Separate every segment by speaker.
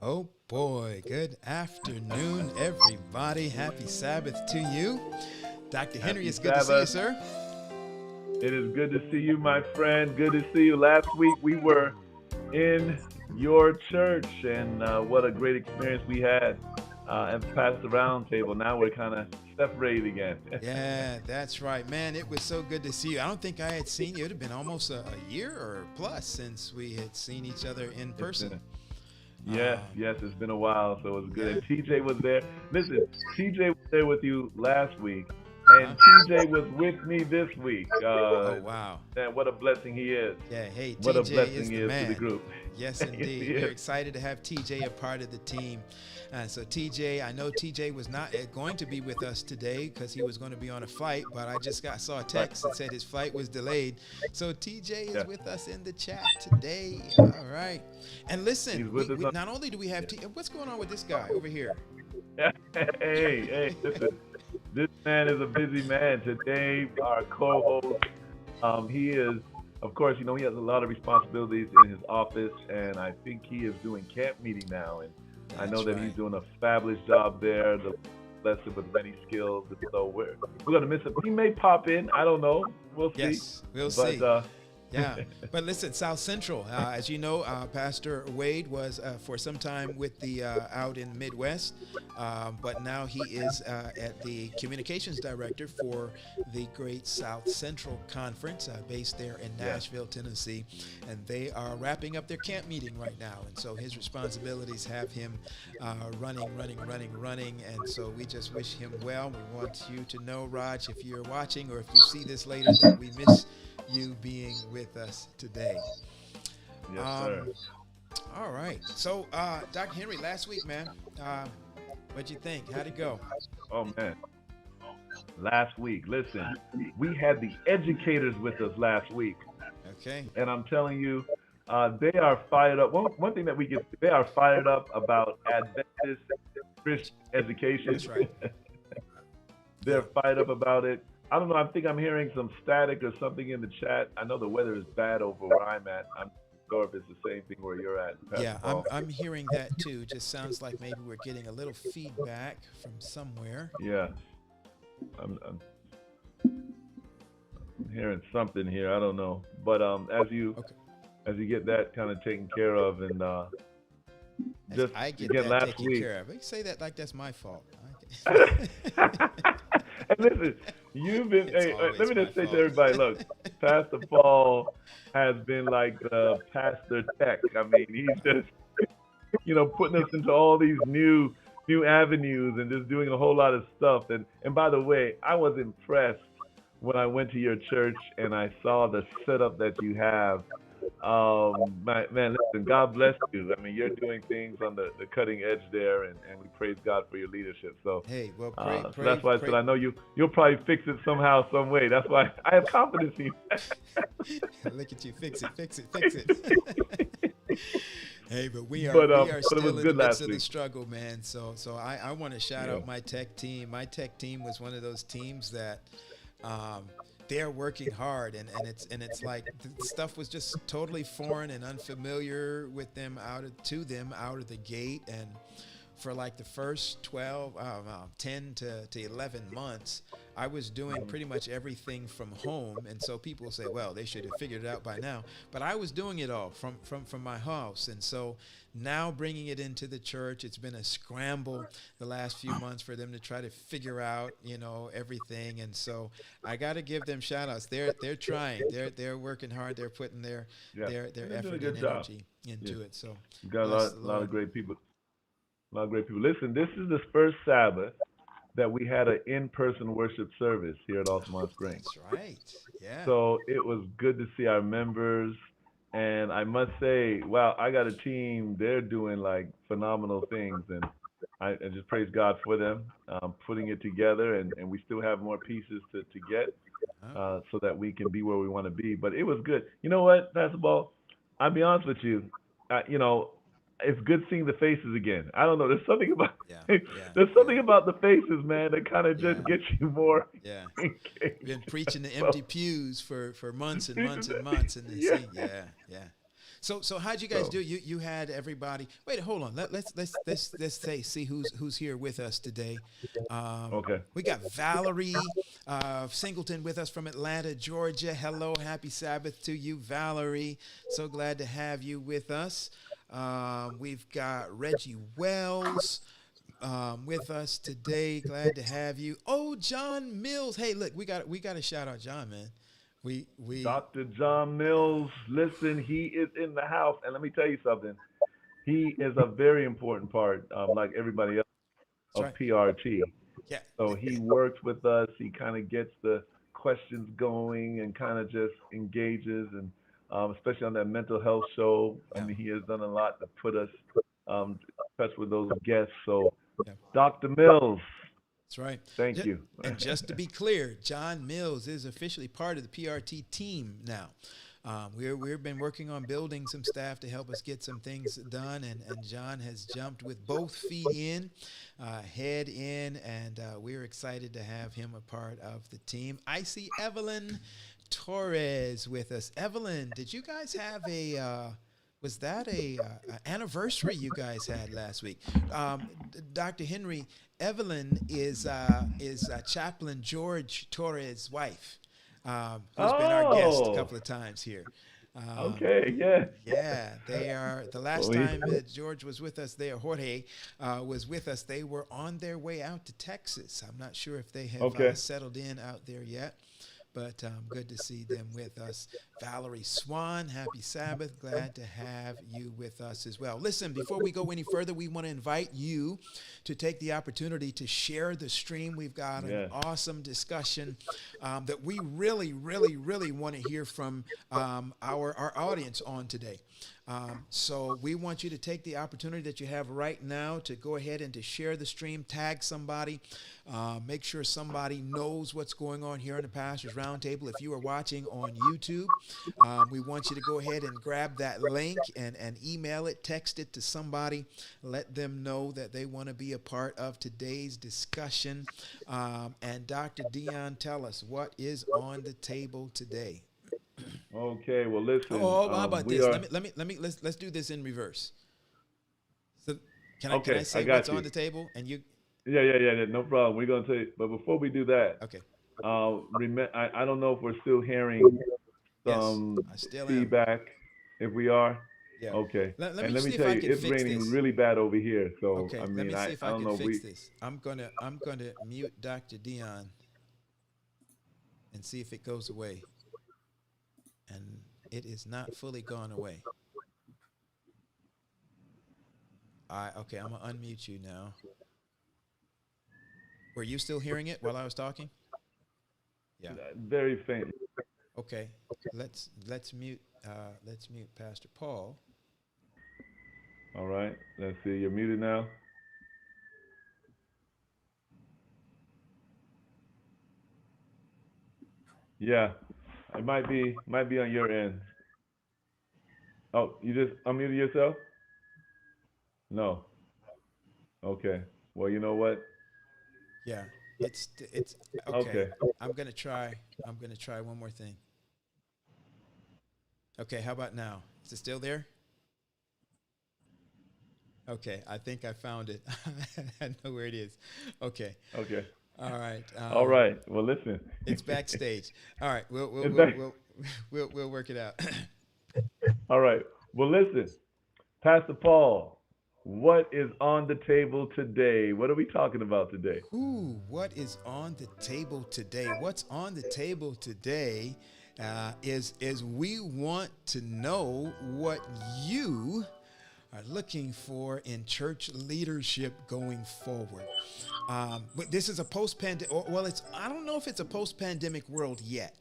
Speaker 1: Oh boy, good afternoon, everybody. Happy Sabbath to you. Dr. Henry,
Speaker 2: Happy
Speaker 1: it's good to see you,
Speaker 2: Sabbath.
Speaker 1: sir.
Speaker 2: It is good to see you, my friend. Good to see you. Last week we were in your church, and what a great experience we had at the Pastor Round Table. Now we're kind of separated again.
Speaker 1: Yeah, that's right, man. It was so good to see you. I don't think I had seen you. It had been almost a year or plus since we had seen each other in
Speaker 2: It's
Speaker 1: person.
Speaker 2: been, yes,
Speaker 1: Um,
Speaker 2: yes, it's been a while, so it was good.
Speaker 1: yeah.
Speaker 2: And TJ was there. Listen, TJ was there with you last week,
Speaker 1: Uh-huh.
Speaker 2: and TJ was with me this week.
Speaker 1: Oh, wow.
Speaker 2: Man, what a blessing he is.
Speaker 1: Yeah, hey,
Speaker 2: What a
Speaker 1: TJ
Speaker 2: blessing
Speaker 1: is
Speaker 2: he
Speaker 1: the
Speaker 2: is to the
Speaker 1: man.
Speaker 2: group.
Speaker 1: Yes,
Speaker 2: Yes, he
Speaker 1: indeed. We're
Speaker 2: is.
Speaker 1: excited to have TJ a part of the team. So, TJ, I know TJ was not going to be with us today because he was going to be on a flight, but I just saw a
Speaker 2: Right.
Speaker 1: text that said his flight was delayed. So, TJ is
Speaker 2: Yeah.
Speaker 1: with us in the chat today. All right. And listen,
Speaker 2: He's with us
Speaker 1: we
Speaker 2: on.
Speaker 1: not only do we have what's going on with this guy over here?
Speaker 2: Hey, listen. This man is a busy man. Today, our co-host, he is, of course, he has a lot of responsibilities in his office, and I think he is doing camp meeting now. And I know
Speaker 1: That's
Speaker 2: that he's
Speaker 1: right.
Speaker 2: doing a fabulous job there. The lesson with many skills, and so we're gonna miss him. He may pop in. I don't know. We'll see.
Speaker 1: Yes, we'll
Speaker 2: But
Speaker 1: see. Yeah, but listen, South Central, as you know, Pastor Wade was for some time with the out in Midwest, but now he is at the communications director for the Great South Central Conference, based there in
Speaker 2: yeah,
Speaker 1: Nashville, Tennessee, and they are wrapping up their camp meeting right now, and so his responsibilities have him running, and so we just wish him well. We want you to know, Raj, if you're watching or if you see this later, that we miss you being with us today.
Speaker 2: yes, sir.
Speaker 1: Um, all right. So, Dr. Henry, last week, man, uh, what'd you think? How'd it go?
Speaker 2: Oh man, last week. Listen, we had the educators with us last week.
Speaker 1: Okay.
Speaker 2: And I'm telling you, they are fired up. One thing that we get, they are fired up about Adventist Christian education.
Speaker 1: That's right.
Speaker 2: They're
Speaker 1: Yeah.
Speaker 2: fired up about it. I don't know. I think I'm hearing some static or something in the chat. I know the weather is bad over where I'm at. I'm not sure if it's the same thing where you're at, Pastor
Speaker 1: Yeah, I'm
Speaker 2: Paul.
Speaker 1: I'm hearing that too. Just sounds like maybe we're getting a little feedback from somewhere.
Speaker 2: Yeah, I'm hearing something here. I don't know. But
Speaker 1: Okay.
Speaker 2: as you get that kind of taken care of, and
Speaker 1: As
Speaker 2: just
Speaker 1: I get
Speaker 2: again
Speaker 1: that
Speaker 2: last
Speaker 1: taken
Speaker 2: week.
Speaker 1: care of. You say that like that's my fault.
Speaker 2: And listen, you've been.
Speaker 1: It's
Speaker 2: Hey, let
Speaker 1: always
Speaker 2: me
Speaker 1: my
Speaker 2: just say to
Speaker 1: fault.
Speaker 2: everybody: look, Pastor Paul has been like Pastor Tech. I mean, he's just putting us into all these new avenues and just doing a whole lot of stuff. And by the way, I was impressed when I went to your church and I saw the setup that you have. Man, listen, God bless you. I mean, you're doing things on the cutting edge there, and we praise God for your leadership. So,
Speaker 1: Hey, well,
Speaker 2: so that's why I said
Speaker 1: pray.
Speaker 2: I know you'll probably fix it somehow, some way. That's why I have confidence in
Speaker 1: Look at you, fix it. Hey, but we are
Speaker 2: but
Speaker 1: we are
Speaker 2: but it was
Speaker 1: still in the
Speaker 2: good
Speaker 1: midst
Speaker 2: last
Speaker 1: of the
Speaker 2: week.
Speaker 1: struggle, man. So I want to shout
Speaker 2: Yeah.
Speaker 1: out my tech team. My tech team was one of those teams that um, they're working hard, and it's like the stuff was just totally foreign and unfamiliar with them out of the gate, and for like the first 12, 10 to 11 months, I was doing pretty much everything from home. And so people say, well, they should have figured it out by now. But I was doing it all from my house. And so now bringing it into the church, it's been a scramble the last few months for them to try to figure out, everything. And so I got to give them shout outs. They're trying. They're working hard. They're putting their
Speaker 2: Yeah,
Speaker 1: their
Speaker 2: you're doing a
Speaker 1: effort and
Speaker 2: good job.
Speaker 1: energy
Speaker 2: Yeah,
Speaker 1: into it. So
Speaker 2: you got
Speaker 1: bless the
Speaker 2: a lot
Speaker 1: Lord.
Speaker 2: of great people. A lot of great people. Listen, this is the first Sabbath that we had an in-person worship service here at Altamont Springs.
Speaker 1: That's right. Yeah.
Speaker 2: So it was good to see our members. And I must say, wow, I got a team. They're doing like phenomenal things. And I just praise God for them putting it together. And we still have more pieces to get
Speaker 1: Uh-huh.
Speaker 2: so that we can be where we want to be. But it was good. You know what, Pastor Ball? I'll be honest with you. It's good seeing the faces again. I don't know. There's something about
Speaker 1: Yeah. Yeah.
Speaker 2: there's
Speaker 1: Yeah.
Speaker 2: something about the faces, man, that kind of just
Speaker 1: Yeah.
Speaker 2: gets you more
Speaker 1: Yeah.
Speaker 2: engaged.
Speaker 1: Been preaching the
Speaker 2: So,
Speaker 1: empty pews for months and months and months, and they
Speaker 2: yeah,
Speaker 1: see, yeah, yeah. So how'd you guys do? You had everybody. Wait, hold on. Let's see who's here with us today.
Speaker 2: Okay.
Speaker 1: We got Valerie Singleton with us from Atlanta, Georgia. Hello, happy Sabbath to you, Valerie. So glad to have you with us. We've got Reggie Wells with us today. Glad to have you. Oh, John Mills. Hey, look, we got to shout out John, man. We
Speaker 2: Dr. John Mills, listen, he is in the house, and let me tell you something. He is a very important part, like everybody else, of
Speaker 1: right.
Speaker 2: PRT.
Speaker 1: Yeah.
Speaker 2: So he works with us. He kind of gets the questions going and kind of just engages, and especially on that mental health show. I mean, he has done a lot to put us in touch with those guests. So, Dr. Mills.
Speaker 1: That's right.
Speaker 2: Thank you.
Speaker 1: And just to be clear, John Mills is officially part of the PRT team now. We've been working on building some staff to help us get some things done, and John has jumped with both feet in, head in, and we're excited to have him a part of the team. I see Evelyn Torres with us. Evelyn, did you guys have was that a anniversary you guys had last week? Dr. Henry, Evelyn is Chaplain George Torres' wife, who's been our guest a couple of times here.
Speaker 2: Okay, yeah.
Speaker 1: Yeah, they are. The last time that George was with us there, Jorge was with us, they were on their way out to Texas. I'm not sure if they have settled in out there yet. But good to see them with us. Valerie Swan, happy Sabbath. Glad to have you with us as well. Listen, before we go any further, we want to invite you to take the opportunity to share the stream. We've got an awesome discussion that we really, really, really want to hear from our audience on today. So we want you to take the opportunity that you have right now to go ahead and to share the stream, tag somebody, make sure somebody knows what's going on here on the Pastors Roundtable. If you are watching on YouTube, we want you to go ahead and grab that link and email it, text it to somebody, let them know that they want to be a part of today's discussion. And Dr. Dion, tell us what is on the table today.
Speaker 2: Okay, well, listen.
Speaker 1: Oh, how about this? Let's do this in reverse. So, can I say what's on the table and you?
Speaker 2: Yeah. No problem. We're gonna take, but before we do that,
Speaker 1: okay.
Speaker 2: I don't know if we're still hearing some feedback. If we are, okay.
Speaker 1: Let
Speaker 2: me
Speaker 1: see
Speaker 2: tell
Speaker 1: if I
Speaker 2: you,
Speaker 1: can
Speaker 2: it's
Speaker 1: fix
Speaker 2: raining
Speaker 1: this.
Speaker 2: really bad over here. So
Speaker 1: okay,
Speaker 2: I mean,
Speaker 1: let me see if I
Speaker 2: don't
Speaker 1: can
Speaker 2: know
Speaker 1: fix this. I'm gonna mute Dr. Dion and see if it goes away. And it is not fully gone away. Okay, I'm gonna unmute you now. Were you still hearing it while I was talking? Yeah.
Speaker 2: Very faint.
Speaker 1: Okay, let's mute Pastor Paul.
Speaker 2: All right. Let's see. You're muted now. Yeah. It might be on your end. Oh, you just unmuted yourself? No. Okay. Well, you know what?
Speaker 1: Yeah. It's okay. I'm gonna try one more thing. Okay, how about now? Is it still there? Okay, I think I found it. I know where it is. Okay.
Speaker 2: Okay.
Speaker 1: All right.
Speaker 2: All right. Well, listen.
Speaker 1: It's backstage. All right. We'll work it out.
Speaker 2: All right. Well, listen, Pastor Paul, what is on the table today? What are we talking about today?
Speaker 1: Ooh, what is on the table today? What's on the table today is we want to know what you are looking for in church leadership going forward. But this is a post-pandemic, well, I don't know if it's a post-pandemic world yet,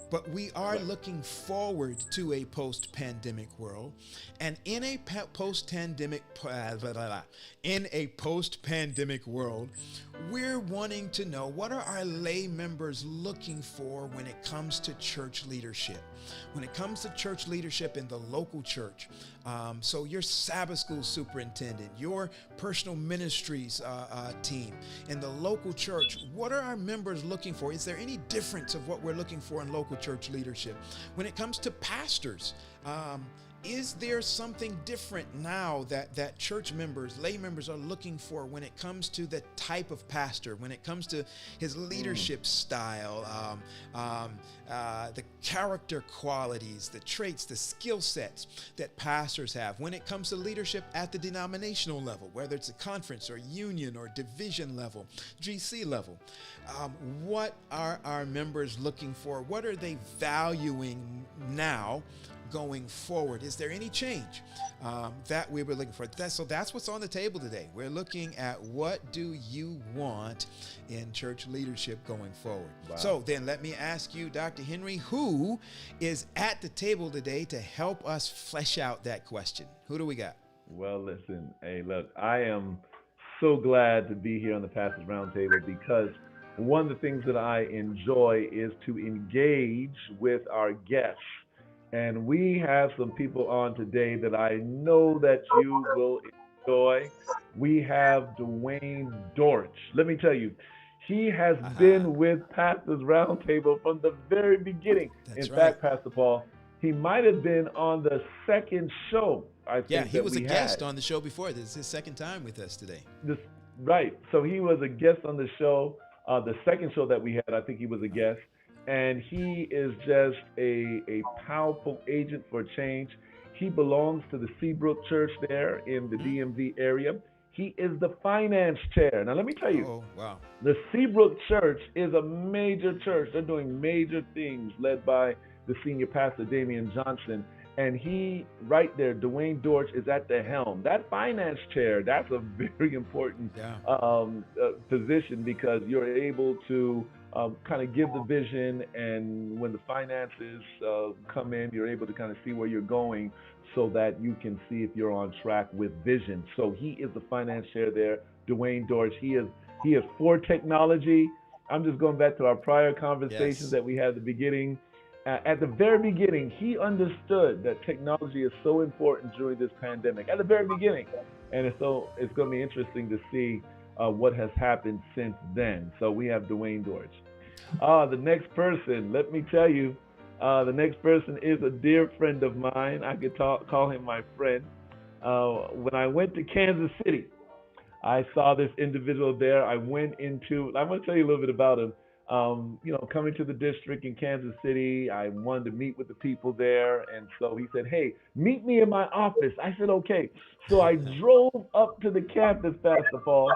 Speaker 1: but we are looking forward to a post-pandemic world. And in a post-pandemic world, we're wanting to know, what are our lay members looking for when it comes to church leadership? When it comes to church leadership in the local church, so your Sabbath school superintendent, your personal ministries team in the local church, what are our members looking for? Is there any difference of what we're looking for in local church leadership? When it comes to pastors, is there something different now that church members, lay members are looking for when it comes to the type of pastor, when it comes to his leadership style, the character qualities, the traits, the skill sets that pastors have, when it comes to leadership at the denominational level, whether it's a conference or union or division level, GC level? What are our members looking for? What are they valuing now going forward? Is there any change that we were looking for? So that's what's on the table today. We're looking at what do you want in church leadership going forward. Wow. So then let me ask you, Dr. Henry, who is at the table today to help us flesh out that question? Who do we got?
Speaker 2: Well, listen, hey, look, I am so glad to be here on the Pastors Roundtable because one of the things that I enjoy is to engage with our guests. And we have some people on today that I know that you will enjoy. We have Duane Dorch. Let me tell you, he has been with Pastors Roundtable from the very beginning.
Speaker 1: That's
Speaker 2: in
Speaker 1: right.
Speaker 2: fact, Pastor Paul, he might have been on the second show, I think.
Speaker 1: Yeah, he was a
Speaker 2: had.
Speaker 1: guest on the show before. This is his second time with us today.
Speaker 2: Right. So he was a guest on the show. The second show that we had, I think he was a guest. And he is just a powerful agent for change. He belongs to the Seabrook Church there in the DMV area. He is the finance chair. Now, let me tell you, the Seabrook Church is a major church. They're doing major things led by the senior pastor, Damian Johnson. And he, right there, Duane Dorch, is at the helm. That finance chair, that's a very important position because you're able to kind of give the vision, and when the finances come in, you're able to kind of see where you're going so that you can see if you're on track with vision. So he is the finance chair there, Duane Dorch. He is for technology. I'm just going back to our prior conversations that we had at the beginning. At the very beginning, he understood that technology is so important during this pandemic. At the very beginning, and it's going to be interesting to see what has happened since then. So we have Duane Dorch. The next person, let me tell you, the next person is a dear friend of mine. I could call him my friend. When I went to Kansas City, I saw this individual there. I'm going to tell you a little bit about him. Coming to the district in Kansas City, I wanted to meet with the people there. And so he said, hey, meet me in my office. I said, okay. So I drove up to the campus, Pastor Paul.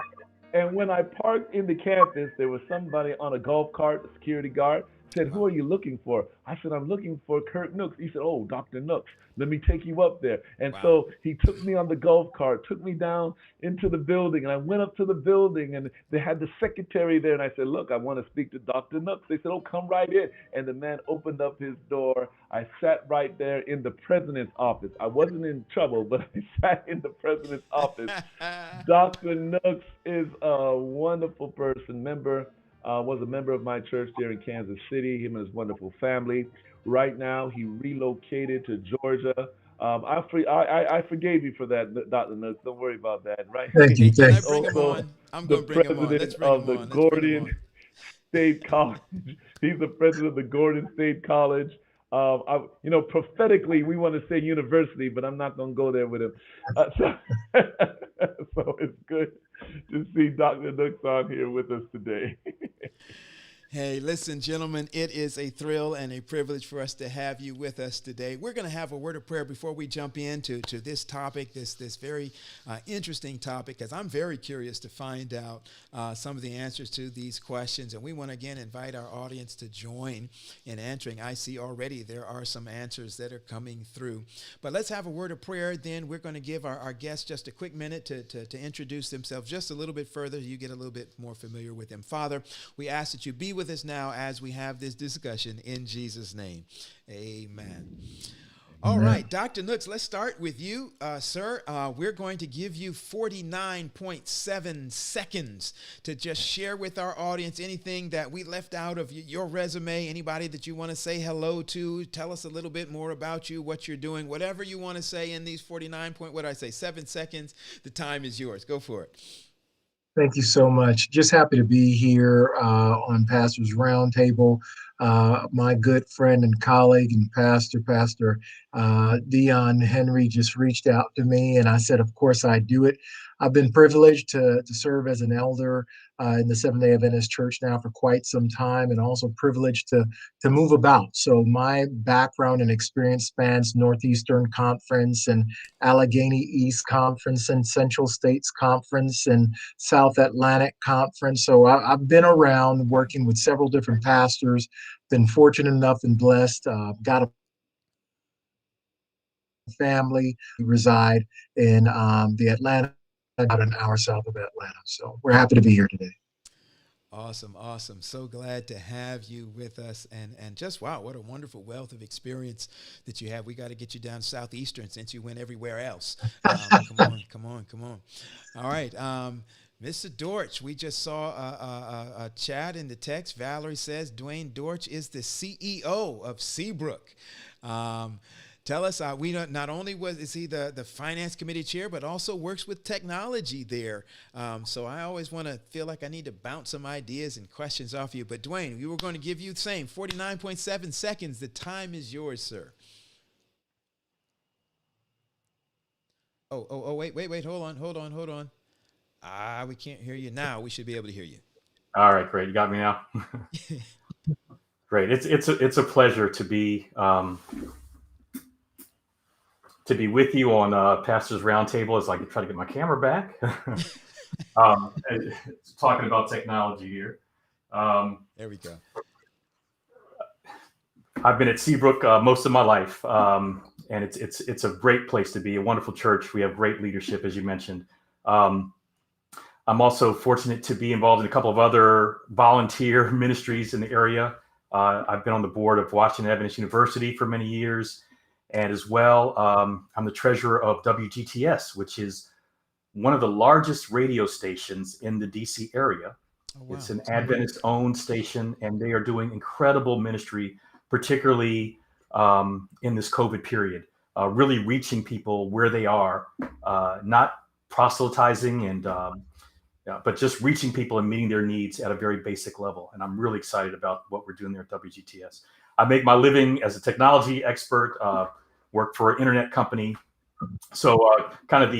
Speaker 2: And when I parked in the campus, there was somebody on a golf cart, a security guard, said, who are you looking for? I said, I'm looking for Kirk Nooks. He said, oh, Dr. Nooks, let me take you up there. And so he took me on the golf cart, took me down into the building, and I went up to the building, and they had the secretary there, and I said, look, I want to speak to Dr. Nooks. They said, oh, come right in. And the man opened up his door. I sat right there in the president's office. I wasn't in trouble, but I sat in the president's office. Dr. Nooks is a wonderful person, was a member of my church there in Kansas City, him and his wonderful family. Right now, he relocated to Georgia. I forgave you for that, Dr. Nooks. Don't worry about that, right?
Speaker 3: Thank you.
Speaker 1: Can I bring him on? I'm going to bring him on.
Speaker 2: Let's bring him on. Gordon State College. He's the president of the Gordon State College. Prophetically, we want to say university, but I'm not going to go there with him. So it's good to see Dr. Nooks on here with us today.
Speaker 1: Hey, listen, gentlemen, it is a thrill and a privilege for us to have you with us today. We're going to have a word of prayer before we jump into this topic, this very interesting topic, because I'm very curious to find out some of the answers to these questions. And we want to, again, invite our audience to join in answering. I see already there are some answers that are coming through. But let's have a word of prayer. Then we're going to give our guests just a quick minute to introduce themselves just a little bit further. You get a little bit more familiar with them. Father, we ask that you be with us now as we have this discussion in Jesus' name. Amen. All right, Dr. Nooks, let's start with you, sir. We're going to give you 49.7 seconds to just share with our audience anything that we left out of your resume, anybody that you want to say hello to, tell us a little bit more about you, what you're doing, whatever you want to say in these 7 seconds. The time is yours. Go for it.
Speaker 3: Thank you so much. Just happy to be here on Pastor's Roundtable. My good friend and colleague and Pastor Dion Henry, just reached out to me, and I said, of course, I do it. I've been privileged to serve as an elder in the Seventh-day Adventist Church now for quite some time, and also privileged to move about. So my background and experience spans Northeastern Conference and Allegheny East Conference and Central States Conference and South Atlantic Conference. So I've been around working with several different pastors, been fortunate enough and blessed, got a family, reside in the Atlanta, about an hour south of Atlanta. So we're happy to be here today.
Speaker 1: Awesome, awesome. So glad to have you with us, and just wow, what a wonderful wealth of experience that you have. We got to get you down Southeastern since you went everywhere else. Come on. All right, Mr. Dorch, we just saw a chat in the text. Valerie says Duane Dorch is the CEO of Seabrook. Tell us, we not only is he the finance committee chair, but also works with technology there. So I always want to feel like I need to bounce some ideas and questions off you. But Duane, we were going to give you the same 49.7 seconds. The time is yours, sir. Oh, wait, hold on. We can't hear you now. We should be able to hear you.
Speaker 4: All right, great. You got me now. Great. It's a pleasure to be with you on Pastor's Roundtable as I try to get my camera back. Talking about technology here.
Speaker 1: There we go.
Speaker 4: I've been at Seabrook most of my life, and it's a great place to be. A wonderful church. We have great leadership, as you mentioned. I'm also fortunate to be involved in a couple of other volunteer ministries in the area. I've been on the board of Washington Adventist University for many years. And as well, I'm the treasurer of WGTS, which is one of the largest radio stations in the DC area. Oh, wow. It's an Adventist-owned station, and they are doing incredible ministry, particularly in this COVID period, really reaching people where they are, not proselytizing but just reaching people and meeting their needs at a very basic level. And I'm really excited about what we're doing there at WGTS. I make my living as a technology expert, work for an internet company. So kind of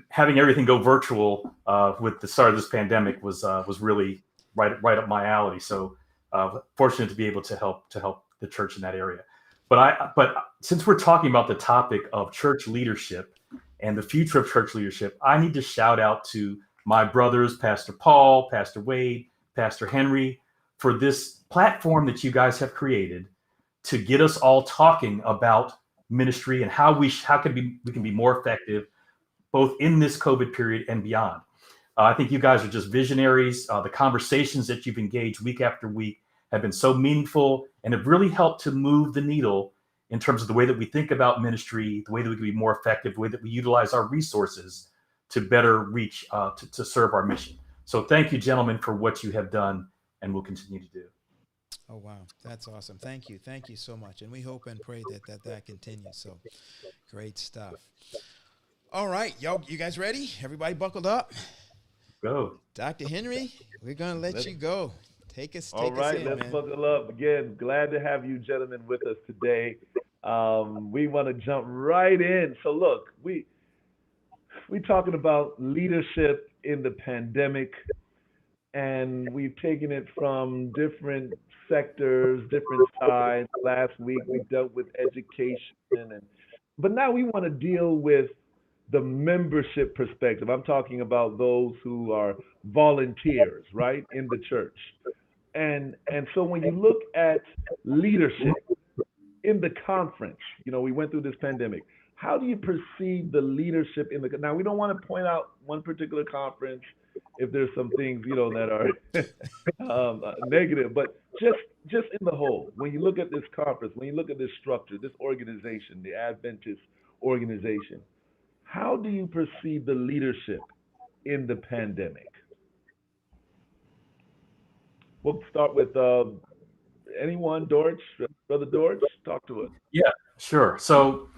Speaker 4: having everything go virtual with the start of this pandemic was really right up my alley. So fortunate to be able to help the church in that area. But since we're talking about the topic of church leadership and the future of church leadership, I need to shout out to my brothers, Pastor Paul, Pastor Wade, Pastor Henry, for this platform that you guys have created to get us all talking about ministry and how we can be more effective, both in this COVID period and beyond. I think you guys are just visionaries. The conversations that you've engaged week after week have been so meaningful and have really helped to move the needle in terms of the way that we think about ministry, the way that we can be more effective, the way that we utilize our resources to better reach, to serve our mission. So thank you, gentlemen, for what you have done and will continue to do.
Speaker 1: Oh, wow. That's awesome. Thank you so much. And we hope and pray that continues. So great stuff. All right, you guys ready? Everybody buckled up?
Speaker 4: Go.
Speaker 1: Dr. Henry, we're going to let you go. Take us
Speaker 2: All right,
Speaker 1: in,
Speaker 2: let's
Speaker 1: man.
Speaker 2: buckle up. Again, glad to have you gentlemen with us today. We want to jump right in. So look, we talking about leadership in the pandemic, and we've taken it from different sectors, different sides. Last week we dealt with education, but now we want to deal with the membership perspective. I'm talking about those who are volunteers, right, in the church. And so when you look at leadership in the conference, we went through this pandemic. How do you perceive the leadership in the? Now we don't want to point out one particular conference if there's some things that are negative, but just in the whole, when you look at this conference, when you look at this structure, this organization, the Adventist organization, how do you perceive the leadership in the pandemic? We'll start with anyone, Dorch, Brother Dorch, talk to us.
Speaker 4: Yeah, sure. So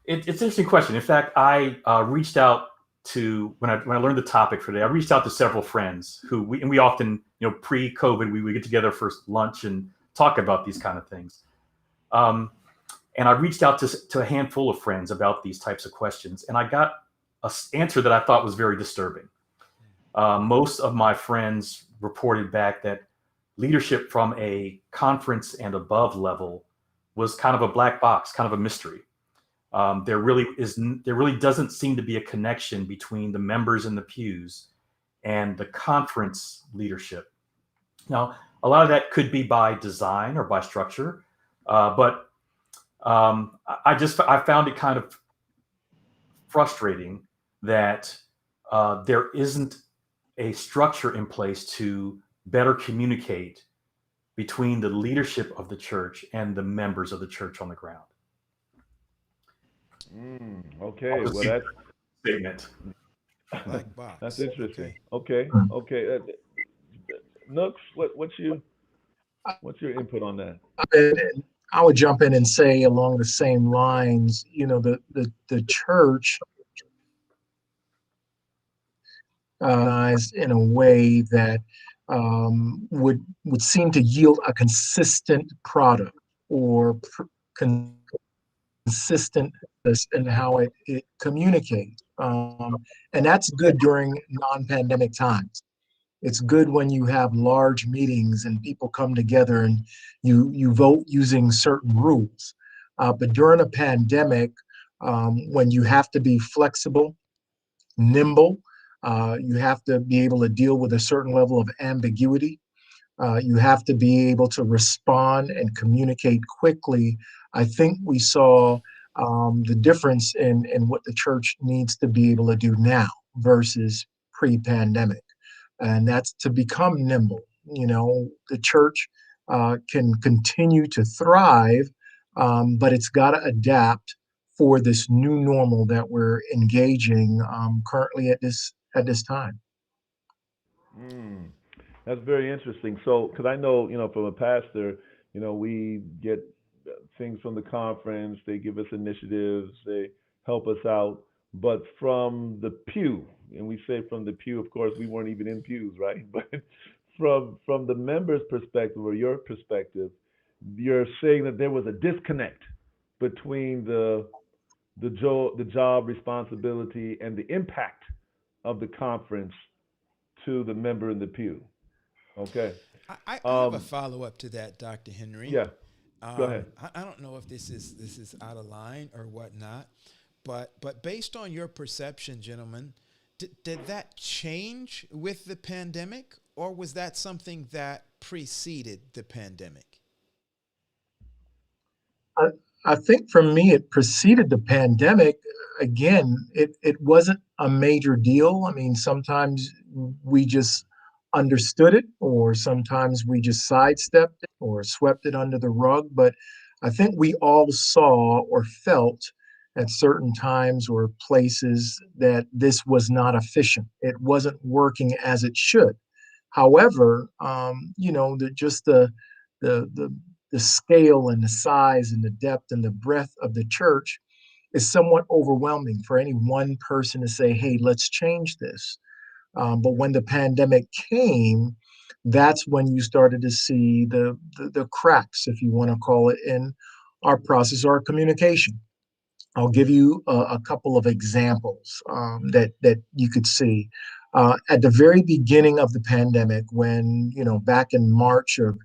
Speaker 4: it's an interesting question. In fact, I reached out to when I learned the topic for today, I reached out to several friends who we often, pre-COVID, we would get together for lunch and talk about these kind of things. And I reached out to a handful of friends about these types of questions, and I got an answer that I thought was very disturbing. Most of my friends reported back that leadership from a conference and above level was kind of a black box, kind of a mystery. There really doesn't seem to be a connection between the members in the pews and the conference leadership. Now, a lot of that could be by design or by structure, but I found it kind of frustrating that there isn't a structure in place to better communicate between the leadership of the church and the members of the church on the ground.
Speaker 2: Okay, well that's
Speaker 4: statement.
Speaker 1: Black box.
Speaker 2: That's interesting. Okay. Nooks, what's your input on that?
Speaker 3: I would jump in and say along the same lines, the church in a way that would seem to yield a consistent product or consistent in how it communicates. And that's good during non-pandemic times. It's good when you have large meetings and people come together and you vote using certain rules. But during a pandemic, when you have to be flexible, nimble, you have to be able to deal with a certain level of ambiguity. You have to be able to respond and communicate quickly. I think we saw the difference in what the church needs to be able to do now versus pre-pandemic. And that's to become nimble. The church can continue to thrive, but it's got to adapt for this new normal that we're engaging currently at this time.
Speaker 2: That's very interesting. So, because I know, from a pastor, we get things from the conference, they give us initiatives, they help us out. But from the pew, and we say from the pew, of course, we weren't even in pews, right? But from the members' perspective or your perspective, you're saying that there was a disconnect between the job responsibility and the impact of the conference to the member in the pew. Okay.
Speaker 1: I have a follow-up to that, Dr. Henry.
Speaker 2: Yeah. Go ahead.
Speaker 1: I don't know if this is out of line or whatnot, but based on your perception, gentlemen, did that change with the pandemic, or was that something that preceded the pandemic?
Speaker 3: I think for me, it preceded the pandemic. Again, it wasn't a major deal. I mean, sometimes we just understood it, or sometimes we just sidestepped it or swept it under the rug. But I think we all saw or felt at certain times or places that this was not efficient. It wasn't working as it should. However, the scale and the size and the depth and the breadth of the church is somewhat overwhelming for any one person to say, hey, let's change this. But when the pandemic came, that's when you started to see the cracks, if you want to call it, in our process or our communication. I'll give you a couple of examples that you could see. At the very beginning of the pandemic, when, back in March of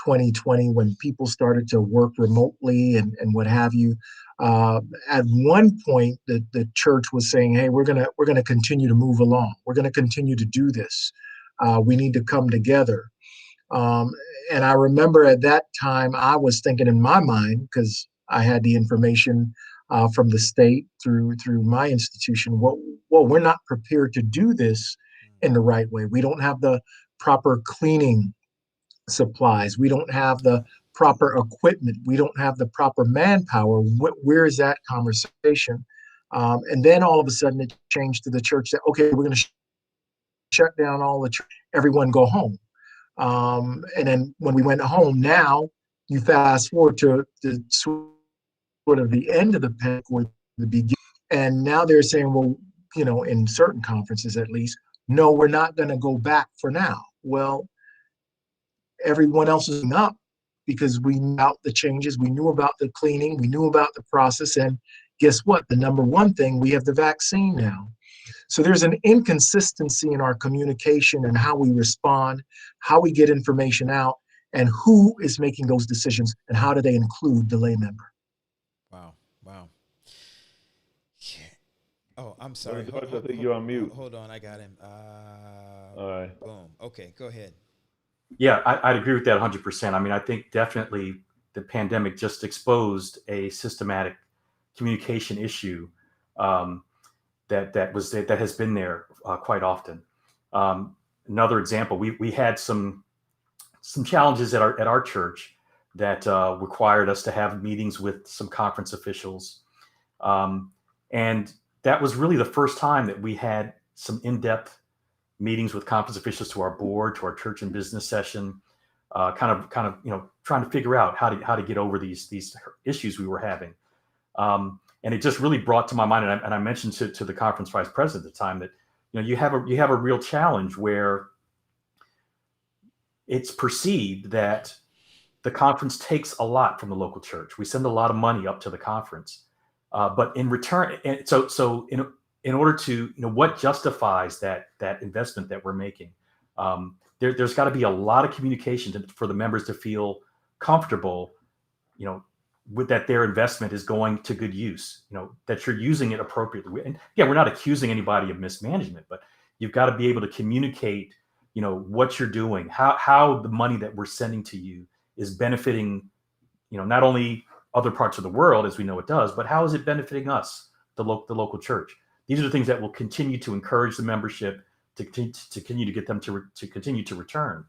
Speaker 3: 2020, when people started to work remotely and what have you, at one point the church was saying, hey, we're gonna continue to move along. We're gonna continue to do this. We need to come together. And I remember at that time I was thinking in my mind, because I had the information from the state through my institution, well, we're not prepared to do this in the right way. We don't have the proper cleaning supplies. We don't have the proper equipment. We don't have the proper manpower. Where is that conversation? And then all of a sudden it changed to the church that, okay, we're going to shut down all the church, everyone go home. And then when we went home, now you fast forward to the sort of the end of the pandemic or the beginning, and now they're saying, well, in certain conferences at least, no, we're not going to go back for now. Well, everyone else is up because we knew about the changes, we knew about the cleaning, we knew about the process, and guess what? The number one thing, we have the vaccine now. So there's an inconsistency in our communication and how we respond, how we get information out, and who is making those decisions, and how do they include the lay member.
Speaker 1: Wow. Wow. Yeah. Oh, I'm sorry.
Speaker 2: George, I think you're on mute.
Speaker 1: Hold on, I got him.
Speaker 2: All right.
Speaker 1: Boom. Okay, go ahead.
Speaker 4: Yeah, I'd agree with that 100%. I mean, I think definitely the pandemic just exposed a systematic communication issue that has been there quite often. Another example, we had some challenges at our church that required us to have meetings with some conference officials, and that was really the first time that we had some in-depth meetings with conference officials, to our board, to our church and business session, kind of trying to figure out how to get over these issues we were having. And it just really brought to my mind, and I mentioned to the conference vice president at the time that you have a real challenge where it's perceived that the conference takes a lot from the local church. We send a lot of money up to the conference, but in return, and so in order to what justifies that investment that we're making, there's got to be a lot of communication for the members to feel comfortable, with that their investment is going to good use, that you're using it appropriately. And yeah, we're not accusing anybody of mismanagement, but you've got to be able to communicate, what you're doing, how the money that we're sending to you is benefiting, not only other parts of the world as we know it does, but how is it benefiting us, the local church? These are the things that will continue to encourage the membership to continue to get them to continue to return.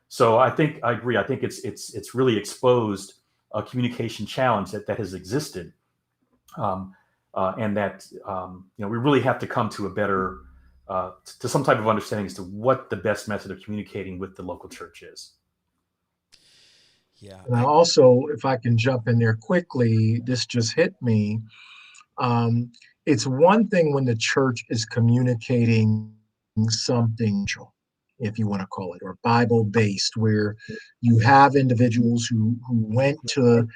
Speaker 4: So I agree. I think it's really exposed a communication challenge that has existed, and that we really have to come to a better to some type of understanding as to what the best method of communicating with the local church is.
Speaker 1: Yeah.
Speaker 3: And I also, if I can jump in there quickly, this just hit me. It's one thing when the church is communicating something, if you want to call it, or Bible-based, where you have individuals who went to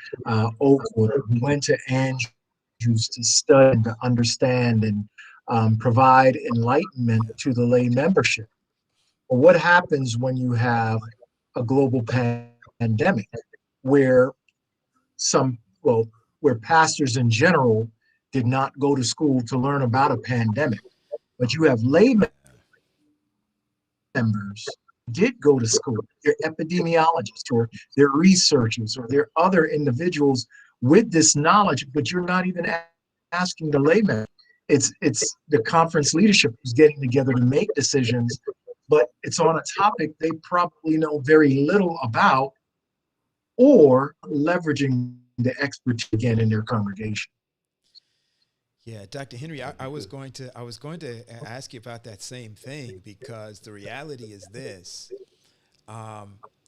Speaker 3: Oakwood, who went to Andrews to study and to understand and provide enlightenment to the lay membership. But what happens when you have a global pandemic where where pastors in general did not go to school to learn about a pandemic, but you have lay members did go to school, they're epidemiologists or they're researchers or they're other individuals with this knowledge, but you're not even asking the layman. It's the conference leadership who's getting together to make decisions, but it's on a topic they probably know very little about, or leveraging the expertise again in their congregation.
Speaker 1: Yeah, Dr. Henry, I was going to ask you about that same thing, because the reality is this: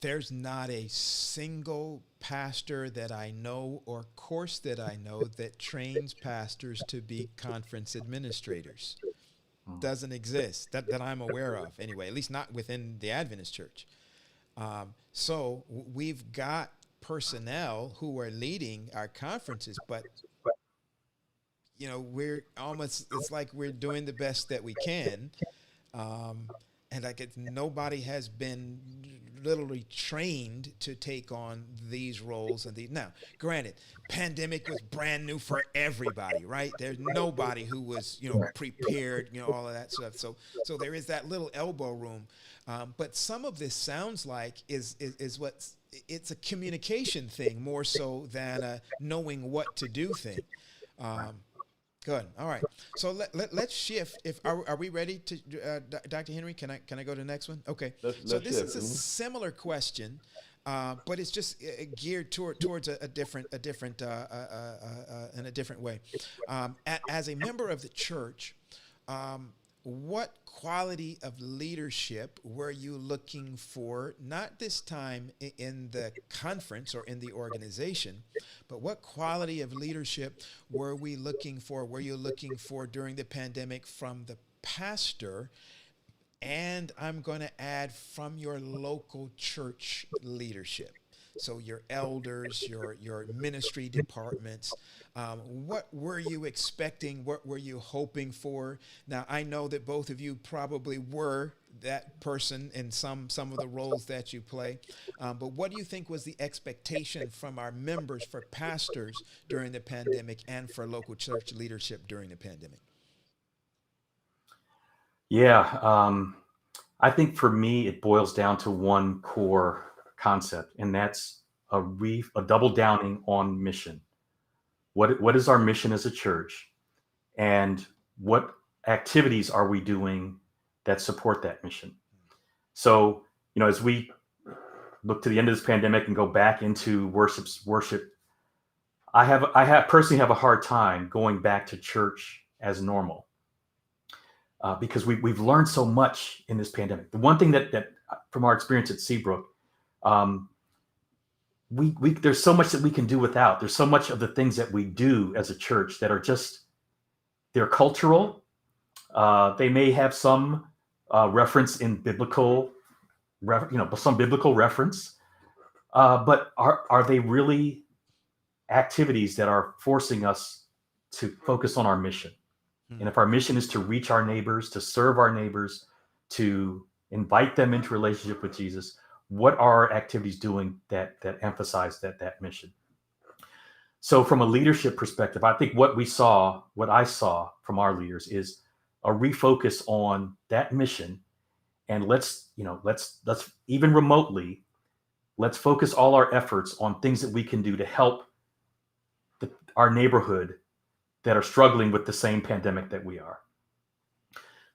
Speaker 1: there's not a single pastor that I know or course that I know that trains pastors to be conference administrators. Doesn't exist that I'm aware of, anyway. At least not within the Adventist church. So we've got personnel who are leading our conferences, but we're almost, it's like we're doing the best that we can. And like nobody has been literally trained to take on these roles. Now, granted, pandemic was brand new for everybody, right? There's nobody who was, prepared, all of that stuff. So there is that little elbow room. But some of this sounds like is it's a communication thing more so than a knowing what to do thing. Good. All right. So let's shift. Are we ready to, Dr. Henry? Can I go to the next one? Okay.
Speaker 2: Let's
Speaker 1: this
Speaker 2: shift.
Speaker 1: is a similar question, but it's just geared towards a different in a different way. As a member of the church, what quality of leadership were you looking for, not this time in the conference or in the organization, but what quality of leadership were you looking for during the pandemic from the pastor, and I'm going to add from your local church leadership? So your elders, your ministry departments, what were you expecting? What were you hoping for? Now I know that both of you probably were that person in some of the roles that you play, but what do you think was the expectation from our members, for pastors during the pandemic, and for local church leadership during the pandemic?
Speaker 4: Yeah, I think for me, it boils down to one core concept, and that's a double downing on mission. What is our mission as a church, and what activities are we doing that support that mission? So, as we look to the end of this pandemic and go back into worship, I personally have a hard time going back to church as normal, because we've learned so much in this pandemic. The one thing that from our experience at Seabrook, we there's so much that we can do without. There's so much of the things that we do as a church that are just, they're cultural. They may have some reference in biblical, some biblical reference, but are they really activities that are forcing us to focus on our mission? And if our mission is to reach our neighbors, to serve our neighbors, to invite them into relationship with Jesus, what are our activities doing that emphasize that mission? So from a leadership perspective, I think what I saw from our leaders is a refocus on that mission. And let's even remotely, let's focus all our efforts on things that we can do to help our neighborhood that are struggling with the same pandemic that we are.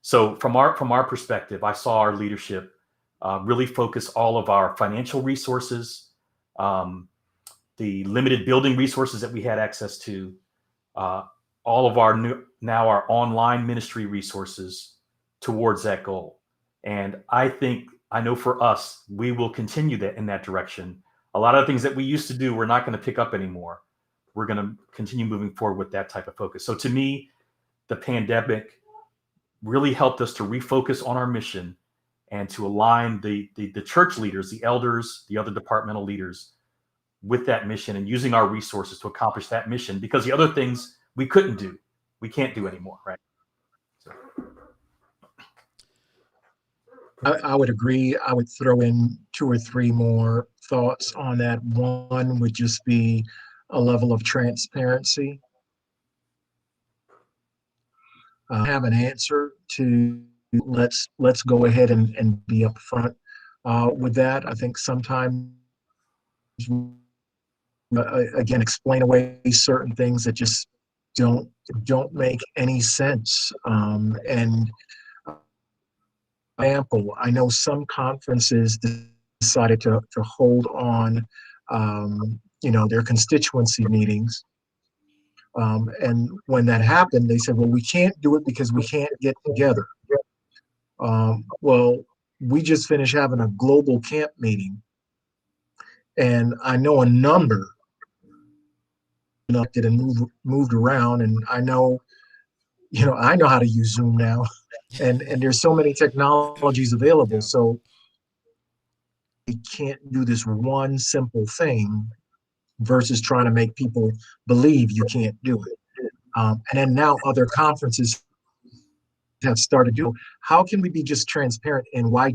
Speaker 4: So from our perspective, I saw our leadership really focus all of our financial resources, the limited building resources that we had access to, all of our online ministry resources towards that goal. And I know for us, we will continue that in that direction. A lot of the things that we used to do, we're not going to pick up anymore. We're going to continue moving forward with that type of focus. So to me, the pandemic really helped us to refocus on our mission and to align the church leaders, the elders, the other departmental leaders with that mission, and using our resources to accomplish that mission, because the other things we can't do anymore, right? So.
Speaker 3: I would agree. I would throw in two or three more thoughts on that. One would just be a level of transparency. Have an answer to, let's go ahead and be upfront with that. I think sometimes, again, explain away certain things that just don't make any sense. And example, I know some conferences decided to hold on, their constituency meetings. And when that happened, they said, well, we can't do it because we can't get together. Well, we just finished having a global camp meeting, and I know a number that moved around, and I know how to use Zoom now, and there's so many technologies available. So we can't do this one simple thing versus trying to make people believe you can't do it. And then now other conferences have started doing. How can we be just transparent in why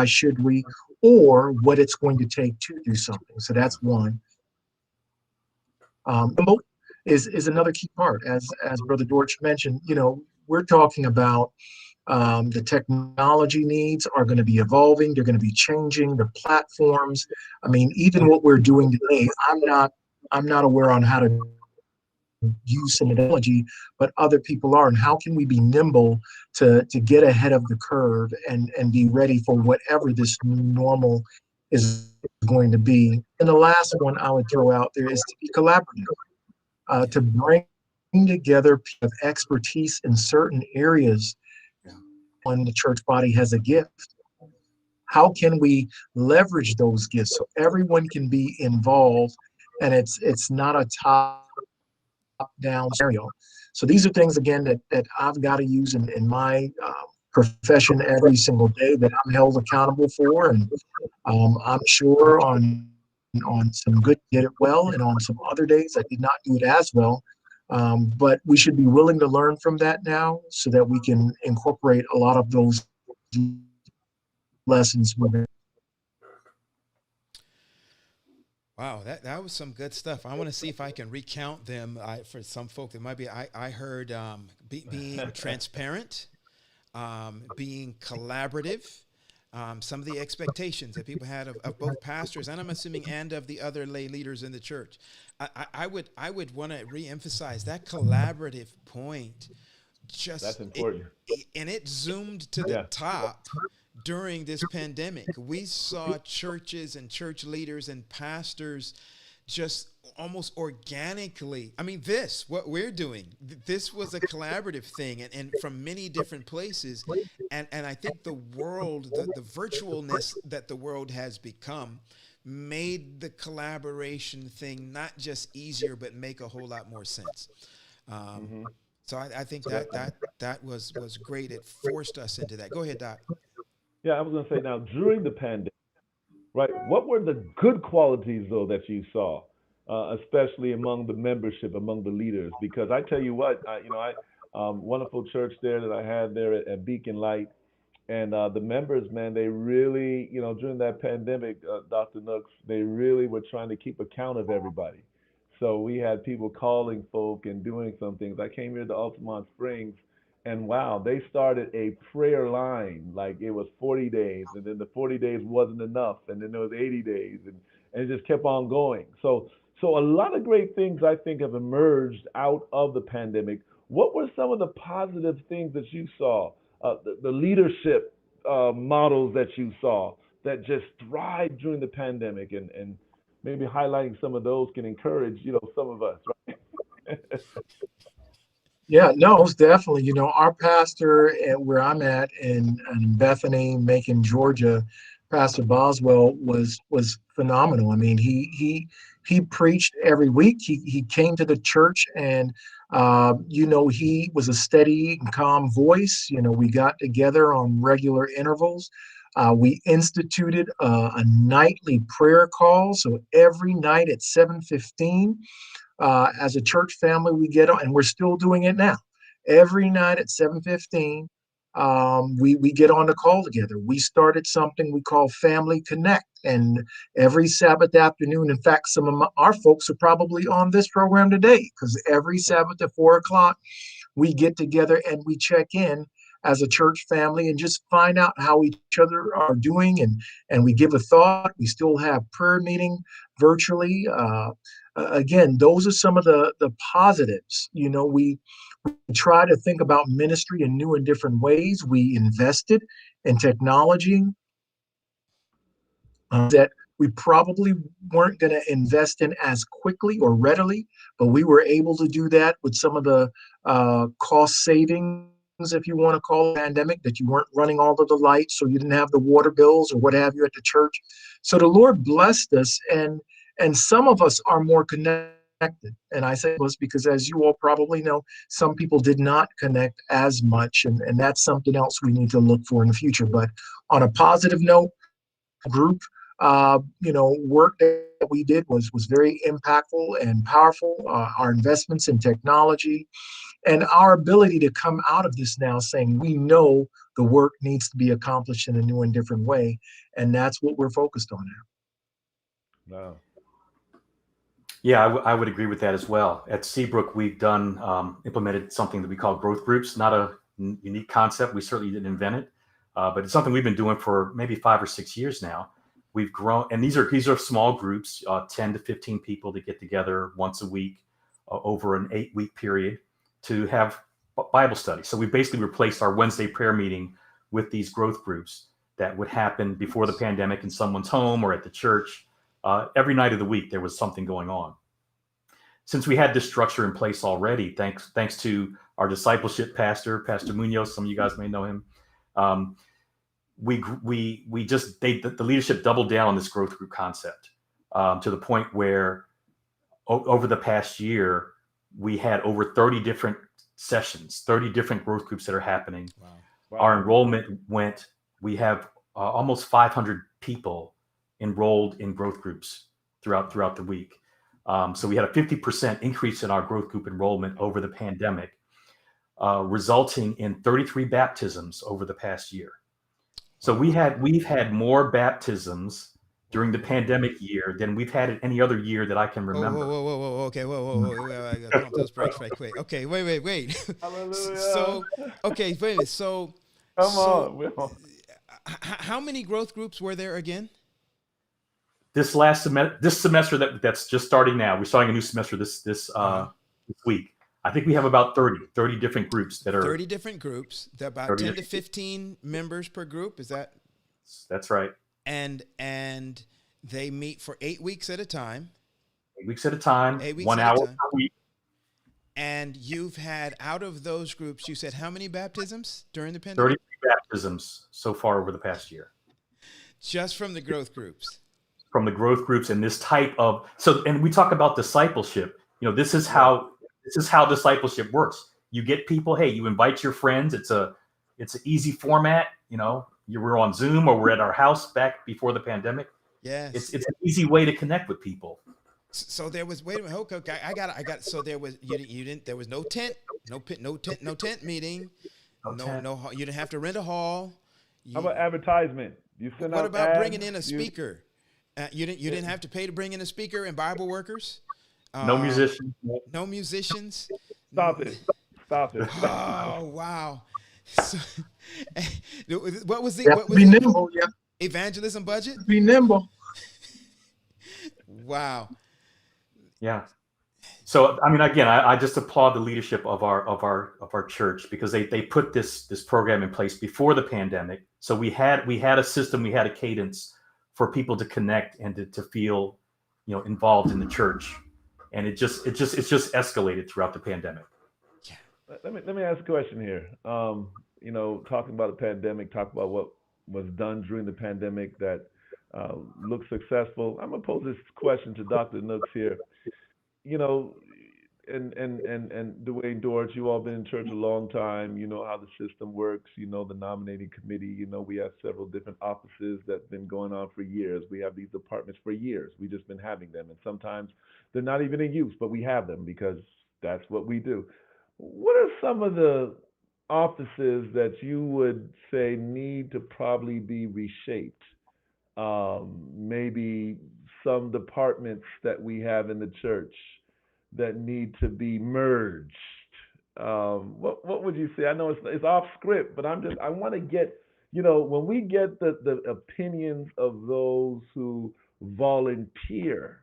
Speaker 3: should we, or what it's going to take to do something? So that's one. Remote is another key part, as Brother Dorch mentioned. We're talking about the technology needs are going to be evolving. They're going to be changing the platforms. I mean, even what we're doing today, I'm not aware on how to use some technology, but other people are. And how can we be nimble to get ahead of the curve and be ready for whatever this new normal is going to be? And the last one I would throw out there is to be collaborative, to bring together of expertise in certain areas when the church body has a gift. How can we leverage those gifts so everyone can be involved and it's not a top-down scenario? So these are things, again, that I've got to use in my profession every single day that I'm held accountable for. And I'm sure on some good did it well, and on some other days I did not do it as well. But we should be willing to learn from that now so that we can incorporate a lot of those lessons moving.
Speaker 1: Wow, that was some good stuff. I want to see if I can recount them. For some folk, it might be. I heard being transparent, being collaborative, some of the expectations that people had of both pastors and, I'm assuming, and of the other lay leaders in the church. I would want to reemphasize that collaborative point.
Speaker 2: That's important.
Speaker 1: And it zoomed to the top. During this pandemic, we saw churches and church leaders and pastors just almost organically. I mean, what we're doing, this was a collaborative thing, and from many different places. And I think the world, the virtualness that the world has become, made the collaboration thing not just easier, but make a whole lot more sense. So I think that was great. It forced us into that. Go ahead, Doc.
Speaker 2: Yeah, I was going to say, now, during the pandemic, right, what were the good qualities, though, that you saw, especially among the membership, among the leaders? Because I tell you what, wonderful church there that I had there at Beacon Light, and the members, man, they really, during that pandemic, Dr. Nooks, they really were trying to keep account of everybody. So we had people calling folk and doing some things. I came here to Altamont Springs, and wow, they started a prayer line, like it was 40 days, and then the 40 days wasn't enough, and then there was 80 days, and it just kept on going. So a lot of great things, I think, have emerged out of the pandemic. What were some of the positive things that you saw, the leadership models that you saw that just thrived during the pandemic, and maybe highlighting some of those can encourage, some of us, right?
Speaker 3: Yeah, no, most definitely. Our pastor where I'm at in Bethany, Macon, Georgia, Pastor Boswell was phenomenal. I mean, he preached every week. He came to the church, and he was a steady and calm voice. We got together on regular intervals. We instituted a nightly prayer call. So every night at 7:15. As a church family, we get on, and we're still doing it now. Every night at 7:15, we get on the call together. We started something we call Family Connect, and every Sabbath afternoon, in fact, some of our folks are probably on this program today, because every Sabbath at 4:00, we get together and we check in as a church family and just find out how each other are doing, and we give a thought. We still have prayer meeting virtually. Again, those are some of the positives. We try to think about ministry in new and different ways. We invested in technology that we probably weren't going to invest in as quickly or readily, but we were able to do that with some of the cost savings, if you want to call it, pandemic, that you weren't running all of the lights, so you didn't have the water bills or what have you at the church. So the Lord blessed us, and some of us are more connected. And I say this because, as you all probably know, some people did not connect as much, and that's something else we need to look for in the future. But on a positive note, group work that we did was very impactful and powerful. Our investments in technology and our ability to come out of this now saying we know the work needs to be accomplished in a new and different way, and that's what we're focused on now.
Speaker 2: Wow.
Speaker 4: Yeah, I would agree with that as well. At Seabrook, we've implemented something that we call growth groups. Not a unique concept. We certainly didn't invent it, but it's something we've been doing for maybe 5 or 6 years now. We've grown, and these are small groups, 10 to 15 people to get together once a week over an 8-week period to have Bible study. So we basically replaced our Wednesday prayer meeting with these growth groups that would happen before the pandemic in someone's home or at the church. Every night of the week, there was something going on. since we had this structure in place already, thanks to our discipleship pastor, Pastor Munoz, some of you guys may know him. The leadership doubled down on this growth group concept to the point where over the past year, we had over 30 different sessions, 30 different growth groups that are happening.
Speaker 1: Wow.
Speaker 2: Wow.
Speaker 4: Our enrollment we have almost 500 people enrolled in growth groups throughout the week. So we had a 50% increase in our growth group enrollment over the pandemic, resulting in 33 baptisms over the past year. So we've had more baptisms during the pandemic year than we've had in any other year that I can remember.
Speaker 1: Whoa. Okay, whoa. I gotta pump those brakes right quick. Okay, wait.
Speaker 2: Hallelujah.
Speaker 1: So, okay, wait a minute. So,
Speaker 2: Come on, Will.
Speaker 1: how many growth groups were there again?
Speaker 4: This semester that's just starting now. We're starting a new semester this week. I think we have about 30 different groups that are
Speaker 1: 30 different groups. They're about 10 to 15 members per group. Is that?
Speaker 4: That's right.
Speaker 1: And they meet for 8 weeks at a time.
Speaker 4: 8 weeks at a time.
Speaker 1: 8 weeks
Speaker 4: 1
Speaker 1: at a
Speaker 4: hour
Speaker 1: time.
Speaker 4: per week.
Speaker 1: And you've had, out of those groups, you said how many baptisms during the pandemic?
Speaker 4: 33 baptisms so far over the past year.
Speaker 1: Just from the growth groups.
Speaker 4: From the growth groups and this type of and we talk about discipleship. This is how discipleship works. You get people, hey, you invite your friends. It's an easy format. You were on Zoom or we're at our house back before the pandemic.
Speaker 1: Yes.
Speaker 4: It's an easy way to connect with people.
Speaker 1: So there was, wait a minute, okay, I got. So there was, there was no tent meeting. No, you didn't have to rent a hall.
Speaker 2: How about advertisement? You send out
Speaker 1: What about
Speaker 2: ads,
Speaker 1: bringing in a speaker? You didn't have to pay to bring in a speaker and Bible workers.
Speaker 4: No musicians.
Speaker 1: No musicians.
Speaker 2: Stop it.
Speaker 1: Oh wow. So, what was
Speaker 3: be nimble. Yeah.
Speaker 1: Evangelism budget?
Speaker 3: Be nimble.
Speaker 1: Wow.
Speaker 4: Yeah. So I mean, again, I just applaud the leadership of our church because they put this program in place before the pandemic. So we had a system, we had a cadence for people to connect and to feel, involved in the church, and it's just escalated throughout the pandemic.
Speaker 2: Yeah. Let me ask a question here. Talking about the pandemic, talk about what was done during the pandemic that looked successful. I'm gonna pose this question to Dr. Nooks here. And Duane Dorch, you all been in church a long time. You know how the system works. You know the nominating committee. We have several different offices that's been going on for years. We have these departments for years. We've just been having them, and sometimes they're not even in use, but we have them because that's what we do. What are some of the offices that you would say need to probably be reshaped? Maybe some departments that we have in the church that need to be merged. What would you say? I know it's off script, but I want to get, when we get the opinions of those who volunteer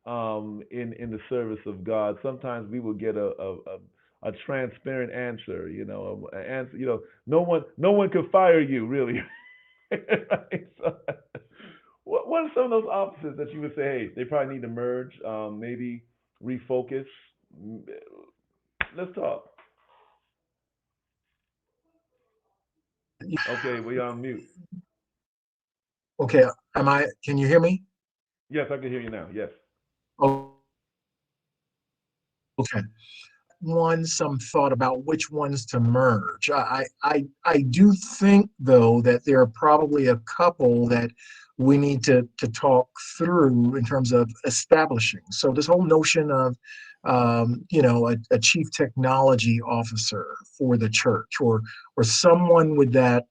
Speaker 2: in the service of God, sometimes we will get a transparent answer. An answer. No one could fire you, really. Right? So, what are some of those offices that you would say, hey, they probably need to merge, maybe refocus? Let's talk. Okay, we on mute.
Speaker 3: Okay, can you hear me?
Speaker 2: Yes, I can hear you now. Yes.
Speaker 3: Oh, okay. Some thought about which ones to merge. I do think, though, that there are probably a couple that we need to talk through in terms of establishing. So this whole notion of a chief technology officer for the church, or someone with that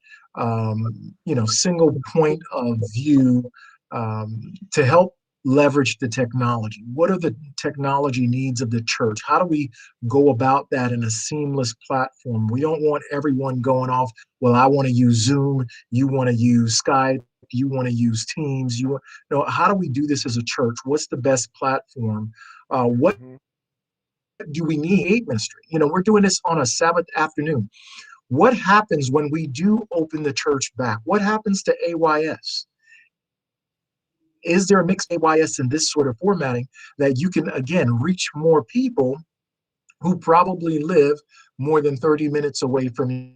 Speaker 3: single point of view to help leverage the technology. What are the technology needs of the church? How do we go about that in a seamless platform? We don't want everyone going off, well, I want to use Zoom, you want to use Skype, you want to use Teams. How do we do this as a church? What's the best platform? What do we need? Ministry. We're doing this on a Sabbath afternoon. What happens when we do open the church back? What happens to AYS? is there a mixed AYS in this sort of formatting that you can, again, reach more people who probably live more than 30 minutes away from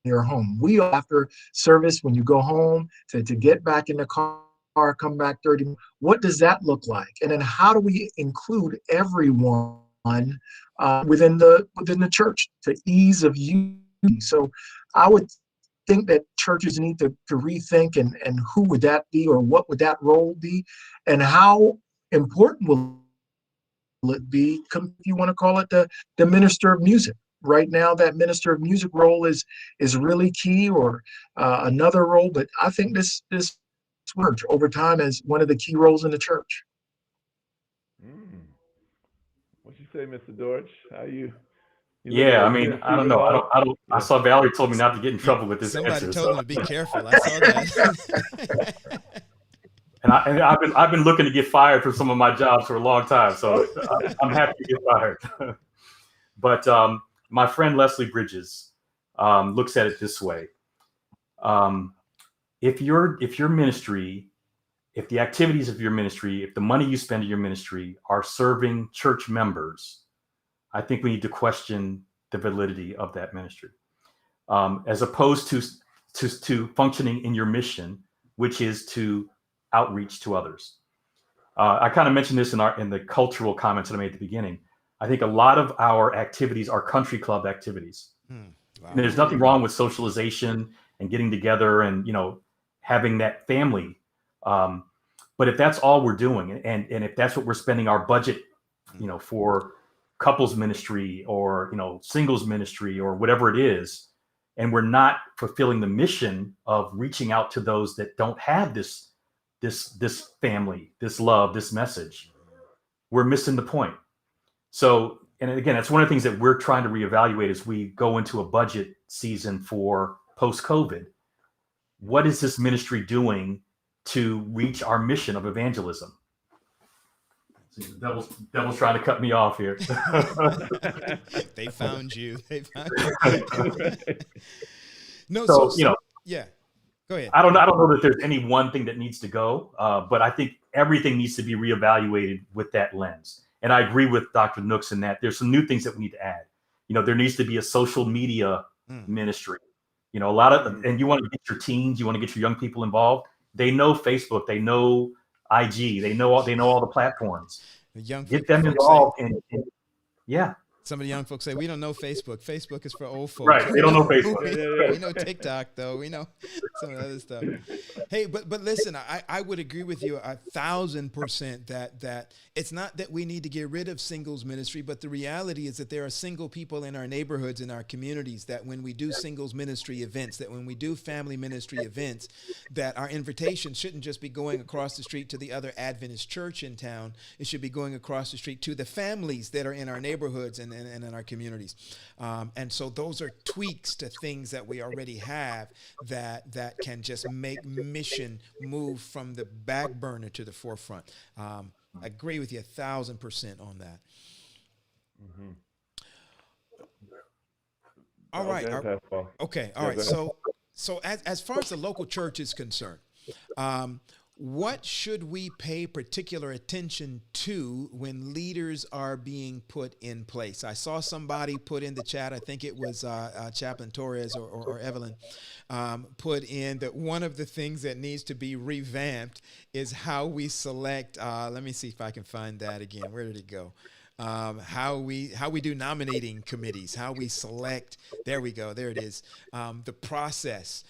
Speaker 3: your home? We, after service, when you go home to get back in the car, come back 30 minutes, what does that look like? And then how do we include everyone within the church to ease of use? So I would think that churches need to rethink, and who would that be, or what would that role be, and how important will it be, if you want to call it the minister of music. Right now, that minister of music role is really key, or another role. But I think this merge over time as one of the key roles in the church.
Speaker 2: Mm. What you say, Mr. Dorch? How you looking
Speaker 4: Yeah, I
Speaker 2: at
Speaker 4: mean, I
Speaker 2: ministry
Speaker 4: don't know.
Speaker 2: involved?
Speaker 4: I
Speaker 2: Yeah.
Speaker 4: saw Valerie told me not to get in
Speaker 1: Yeah,
Speaker 4: trouble with this
Speaker 1: somebody
Speaker 4: answer.
Speaker 1: told
Speaker 4: So,
Speaker 1: him to be careful. I saw that.
Speaker 4: and I've been looking to get fired from some of my jobs for a long time. So I'm happy to get fired. But my friend Leslie Bridges looks at it this way: um, if your ministry, if the activities of your ministry, if the money you spend in your ministry are serving church members, I think we need to question the validity of that ministry, as opposed to functioning in your mission, which is to outreach to others. I kind of mentioned this in the cultural comments that I made at the beginning. I think a lot of our activities are country club activities.
Speaker 1: Wow.
Speaker 4: And there's nothing wrong with socialization and getting together and having that family. But if that's all we're doing, and if that's what we're spending our budget, for couples ministry or singles ministry or whatever it is, and we're not fulfilling the mission of reaching out to those that don't have this family, this love, this message, we're missing the point. So, and again, that's one of the things that we're trying to reevaluate as we go into a budget season for post-COVID. What is this ministry doing to reach our mission of evangelism? See, the devil's trying to cut me off here.
Speaker 1: They found you. They found you. No,
Speaker 4: so
Speaker 1: yeah. Go ahead.
Speaker 4: I don't know that there's any one thing that needs to go, but I think everything needs to be reevaluated with that lens. And I agree with Dr. Nooks in that there's some new things that we need to add. There needs to be a social media ministry. A lot of, and you want to get your teens, you want to get your young people involved. They know Facebook, they know IG, they know all the platforms. Get them involved yeah.
Speaker 1: Some of the young folks say, we don't know Facebook. Facebook is for old folks.
Speaker 4: Right. They don't know Facebook.
Speaker 1: We know TikTok, though. We know some of the other stuff. Hey, but listen, I would agree with you 1,000% that it's not that we need to get rid of singles ministry, but the reality is that there are single people in our neighborhoods, in our communities, that when we do singles ministry events, that when we do family ministry events, that our invitation shouldn't just be going across the street to the other Adventist church in town. It should be going across the street to the families that are in our neighborhoods and in our communities. And so those are tweaks to things that we already have that can just make mission move from the back burner to the forefront. I agree with you 1,000% on that.
Speaker 2: Mm-hmm.
Speaker 1: All right. Okay. All right. So as far as the local church is concerned, what should we pay particular attention to when leaders are being put in place? I saw somebody put in the chat, I think it was Chaplain Torres or Evelyn, put in that one of the things that needs to be revamped is how we select, let me see if I can find that again. Where did it go? How we do nominating committees, how we select. There we go. There it is. The process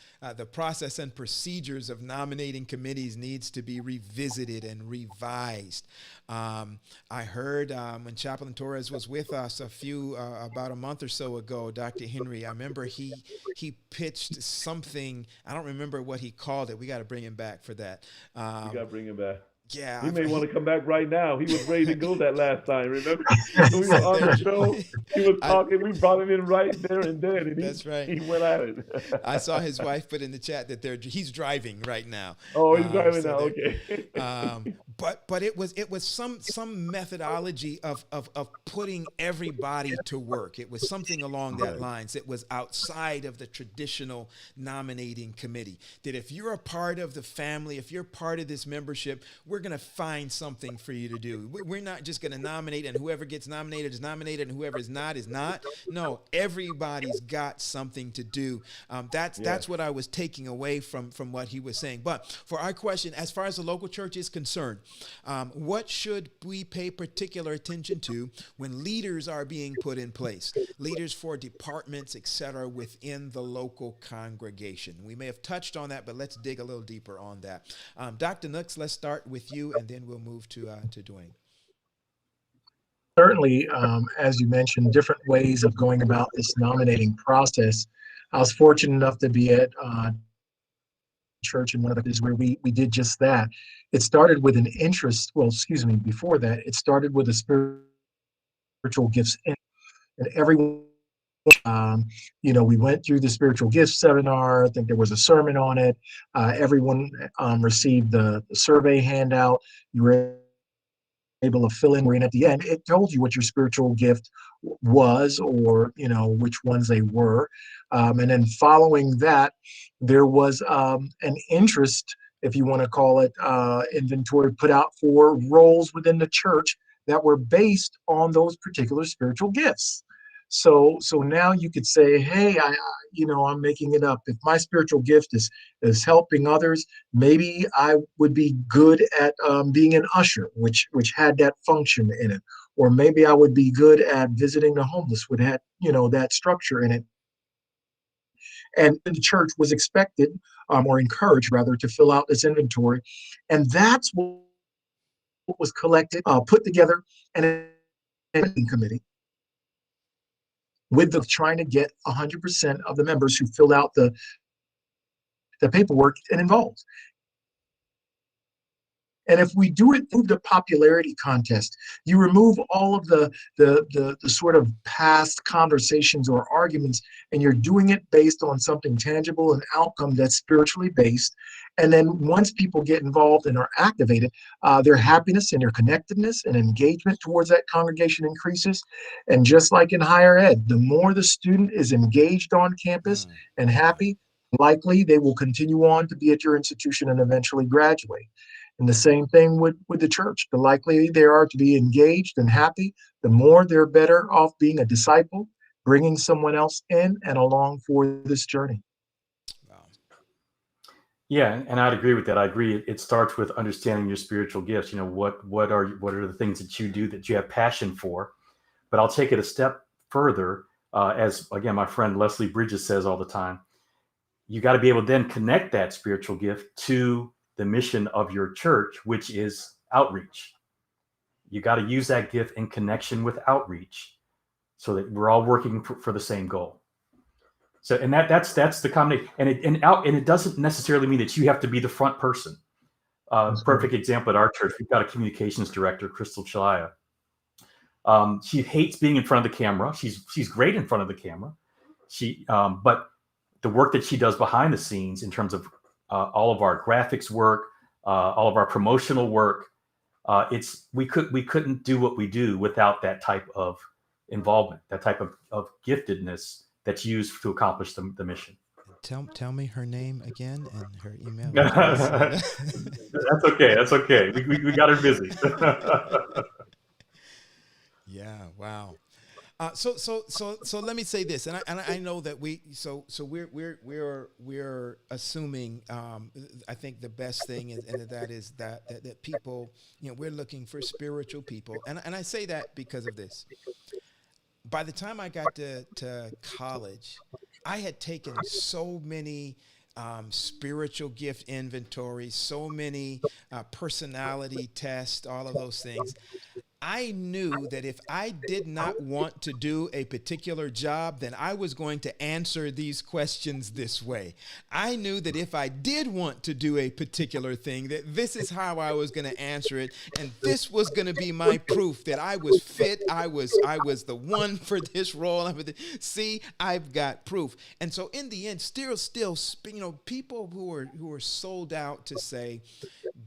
Speaker 1: and procedures of nominating committees needs to be revisited and revised. I heard when Chaplain Torres was with us about a month or so ago, Dr. Henry, I remember he pitched something. I don't remember what he called it. We got to bring him back for that.
Speaker 2: You got to bring him back.
Speaker 1: Yeah,
Speaker 2: He may want to come back right now. He was ready to go that last time. Remember, we were on the show. He was talking. We brought him in right there and then, and
Speaker 1: That's right.
Speaker 2: he went at it.
Speaker 1: I saw his wife put in the chat that he's driving right now.
Speaker 2: Oh, he's driving
Speaker 1: So
Speaker 2: now. Okay.
Speaker 1: but it was some methodology of putting everybody to work. It was something along that lines. It was outside of the traditional nominating committee. That if you're a part of the family, if you're part of this membership, we're going to find something for you to do. We're not just going to nominate, and whoever gets nominated is nominated, and whoever is not is not. No, everybody's got something to do. That's what I was taking away from what he was saying. But for our question, as far as the local church is concerned, what should we pay particular attention to when leaders are being put in place? Leaders for departments, etc., within the local congregation. We may have touched on that, but let's dig a little deeper on that. Dr. Nooks, let's start with you, and then we'll move to Duane.
Speaker 3: Certainly, as you mentioned, different ways of going about this nominating process. I was fortunate enough to be at church in one of the places where we did just that. It started with an interest. Well, excuse me. Before that, it started with a spiritual gifts, and everyone. We went through the spiritual gifts seminar. I think there was a sermon on it. Everyone received the survey handout. You were able to fill in, and at the end, it told you what your spiritual gift was, or which ones they were. And then following that, there was an interest, if you want to call it, inventory put out for roles within the church that were based on those particular spiritual gifts. So now you could say, hey, I'm making it up. If my spiritual gift is helping others, maybe I would be good at being an usher, which had that function in it. Or maybe I would be good at visiting the homeless, which had, that structure in it. And the church was expected, or encouraged rather, to fill out this inventory. And that's what was collected, put together, and a committee with the trying to get 100% of the members who filled out the paperwork and involved. And if we do it through the popularity contest, you remove all of the sort of past conversations or arguments, and you're doing it based on something tangible, an outcome that's spiritually based. And then once people get involved and are activated, their happiness and their connectedness and engagement towards that congregation increases. And just like in higher ed, the more the student is engaged on campus and happy, likely they will continue on to be at your institution and eventually graduate. And the same thing with the church. The likely they are to be engaged and happy, the more they're better off being a disciple, bringing someone else in and along for this journey.
Speaker 1: Wow.
Speaker 4: Yeah, and I'd agree with that. I agree. It starts with understanding your spiritual gifts. What are the things that you do that you have passion for? But I'll take it a step further. As again, my friend Leslie Bridges says all the time, you got to be able to then connect that spiritual gift to the mission of your church, which is outreach. You got to use that gift in connection with outreach so that we're all working for the same goal. So, and that's the combination. And it doesn't necessarily mean that you have to be the front person. Perfect example at our church, we've got a communications director, Crystal Chalaya. She hates being in front of the camera. She's great in front of the camera. But the work that she does behind the scenes in terms of all of our graphics work, all of our promotional work, we couldn't do what we do without that type of involvement, that type of giftedness that's used to accomplish the mission.
Speaker 1: Tell me her name again and her email.
Speaker 4: That's okay. That's okay. We got her busy.
Speaker 1: Yeah. Wow. So let me say this, and I know that we're assuming. I think the best thing is that people, we're looking for spiritual people, and I say that because of this. By the time I got to college, I had taken so many spiritual gift inventories, so many personality tests, all of those things. I knew that if I did not want to do a particular job, then I was going to answer these questions this way. I knew that if I did want to do a particular thing, that this is how I was going to answer it, and this was going to be my proof that I was fit. I was the one for this role. See, I've got proof. And so in the end, still, people who are sold out to say,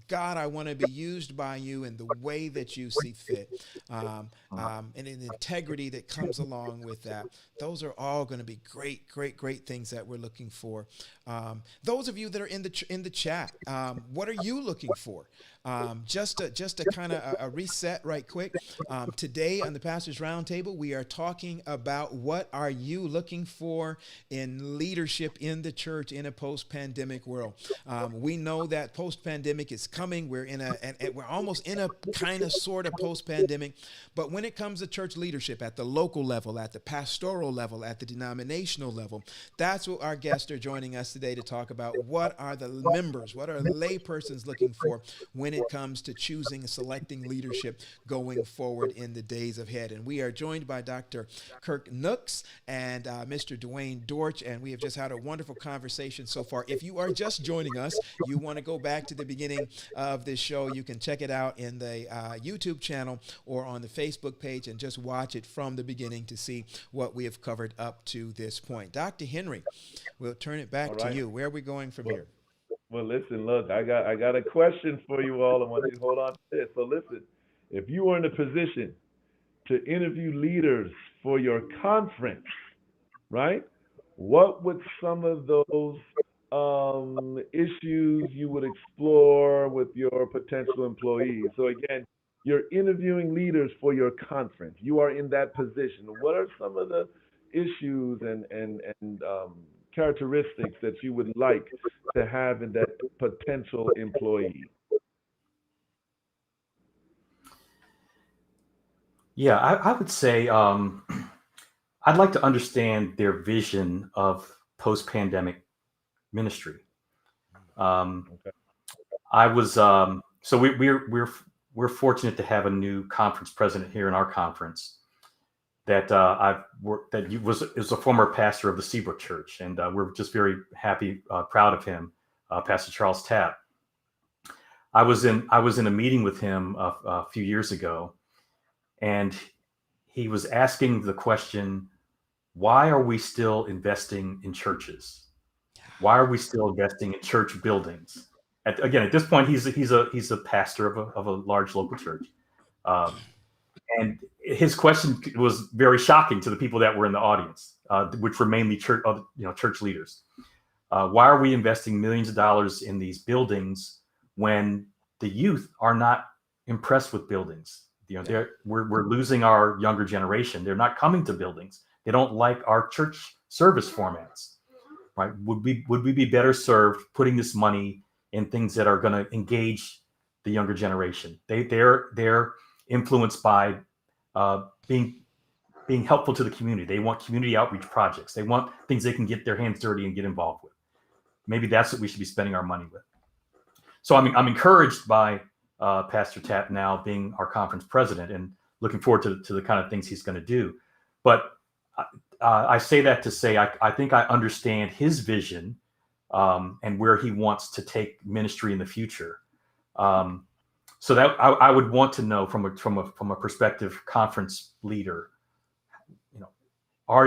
Speaker 1: God, I want to be used by you in the way that you see fit, and an integrity that comes along with that. Those are all going to be great things that we're looking for. Those of you that are in the chat, what are you looking for? Just to kind of a reset right quick. Today on the Pastors Roundtable, we are talking about what are you looking for in leadership in the church in a post-pandemic world. We know that post-pandemic is coming. We're we're almost in a kind of sort of post-pandemic. But when it comes to church leadership at the local level, at the pastoral level, at the denominational level, that's what our guests are joining us today to talk about. What are the members, what are lay persons looking for when it comes to choosing and selecting leadership going forward in the days ahead? And we are joined by Dr. Kirk Nooks and Mr. Duane Dorch, and we have just had a wonderful conversation so far. If you are just joining us, you want to go back to the beginning of this show, you can check it out in the YouTube channel or on the Facebook page and just watch it from the beginning to see what we have covered up to this point. Dr. Henry, we'll turn it back to you. Where are we going from here?
Speaker 2: Well, listen, look, I got a question for you all. I want you to hold on to this. So listen, if you were in a position to interview leaders for your conference, right, what would some of those issues you would explore with your potential employees? So again, you're interviewing leaders for your conference. You are in that position. What are some of the issues and characteristics that you would like to have in that potential employee?
Speaker 4: Yeah, I would say I'd like to understand their vision of post-pandemic ministry.
Speaker 2: Okay.
Speaker 4: I was so we're fortunate to have a new conference president here in our conference that is a former pastor of the Seabrook Church, and we're just very happy, proud of him, Pastor Charles Tapp. I was in a meeting with him a few years ago, and he was asking the question, why are we still investing in churches? Why are we still investing in church buildings? At this point, he's a pastor of a large local church, and his question was very shocking to the people that were in the audience, which were mainly church leaders. Why are we investing millions of dollars in these buildings when the youth are not impressed with buildings? We're losing our younger generation. They're not coming to buildings. They don't like our church service formats, right? Would we be better served putting this money in things that are going to engage the younger generation? They're influenced by being helpful to the community. They want community outreach projects. They want things they can get their hands dirty and get involved with. Maybe that's what we should be spending our money with. So I'm encouraged by Pastor Tapp now being our conference president and looking forward to the kind of things he's going to do. But I say that to say I think I understand his vision and where he wants to take ministry in the future. So that I would want to know from a prospective conference leader,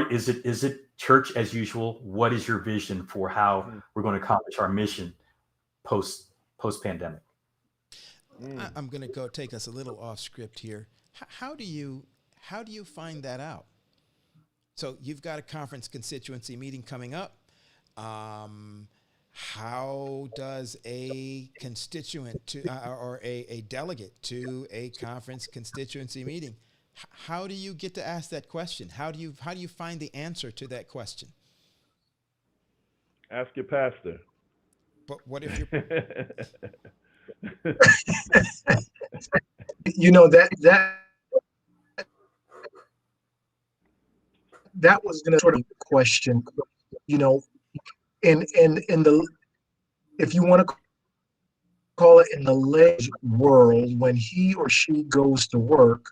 Speaker 4: is it church as usual? What is your vision for how we're going to accomplish our mission post pandemic?
Speaker 1: I'm going to go take us a little off script here. How do you find that out? So you've got a conference constituency meeting coming up. How does a constituent or a delegate to a conference constituency meeting, how do you get to ask that question? How do you find the answer to that question?
Speaker 2: Ask your pastor.
Speaker 1: But what if you're
Speaker 3: that was going to sort of question, in the, if you want to call it in the ledge world, when he or she goes to work,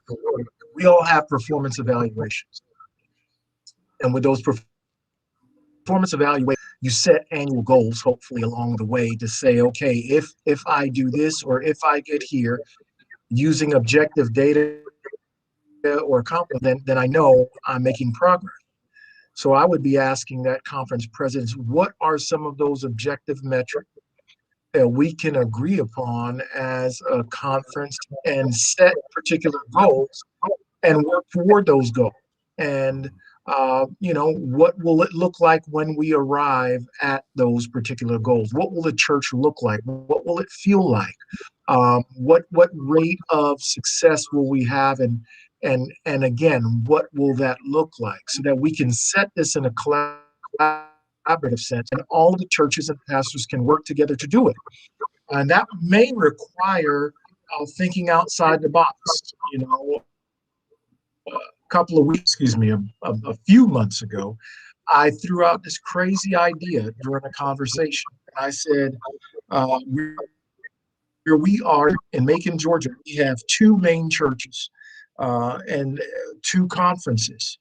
Speaker 3: we all have performance evaluations. And with those performance evaluations, you set annual goals, hopefully along the way, to say, okay, if I do this, or if I get here using objective data or accomplishment, then I know I'm making progress. So I would be asking that conference presidents, what are some of those objective metrics that we can agree upon as a conference, and set particular goals and work toward those goals? And what will it look like when we arrive at those particular goals? What will the church look like? What will it feel like? What rate of success will we have? And again, what will that look like, so that we can set this in a collaborative sense, and all of the churches and pastors can work together to do it. And that may require thinking outside the box. A few months ago, I threw out this crazy idea during a conversation. I said, here we are in Macon, Georgia. We have two main churches and two conferences.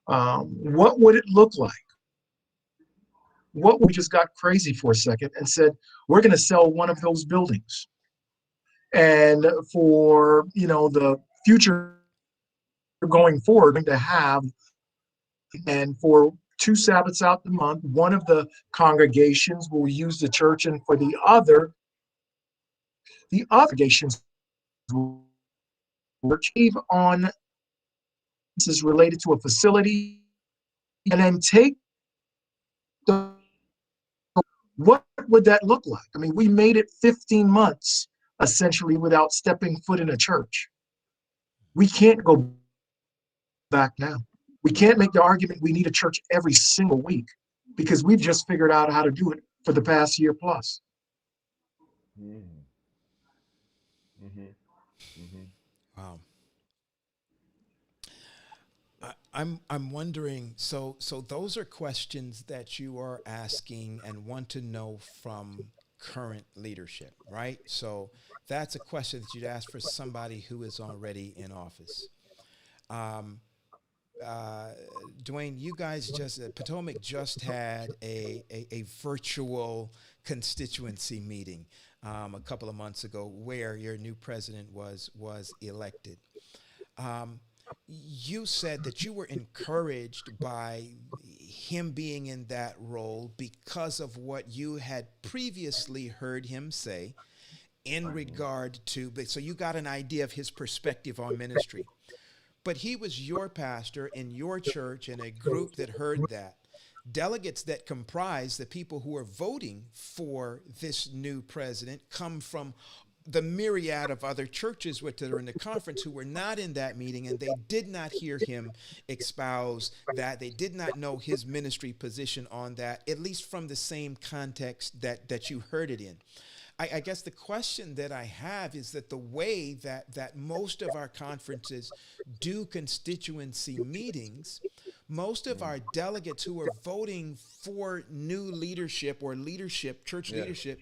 Speaker 3: What would it look like? What we just got crazy for a second and said, we're going to sell one of those buildings. And for, the future going forward, to have, and for 2 Sabbaths out the month, one of the congregations will use the church, and for the other congregations will achieve on this is related to a facility, and then take what would that look like? I mean, we made it 15 months essentially without stepping foot in a church. We can't go back now. We can't make the argument we need a church every single week, because we've just figured out how to do it for the past year plus.
Speaker 2: Mm-hmm. Mm-hmm. Mm-hmm.
Speaker 1: Wow. I'm wondering, so those are questions that you are asking and want to know from current leadership, right? So that's a question that you'd ask for somebody who is already in office. Duane, you guys Potomac just had a virtual constituency meeting a couple of months ago, where your new president was elected. You said that you were encouraged by him being in that role because of what you had previously heard him say in regard to, so you got an idea of his perspective on ministry. But he was your pastor in your church, and a group that heard that. Delegates that comprise the people who are voting for this new president come from the myriad of other churches that are in the conference who were not in that meeting, and they did not hear him espouse that. They did not know his ministry position on that, at least from the same context that you heard it in. I guess the question that I have is that the way that most of our conferences do constituency meetings, most of our delegates who are voting for new leadership or leadership, church leadership,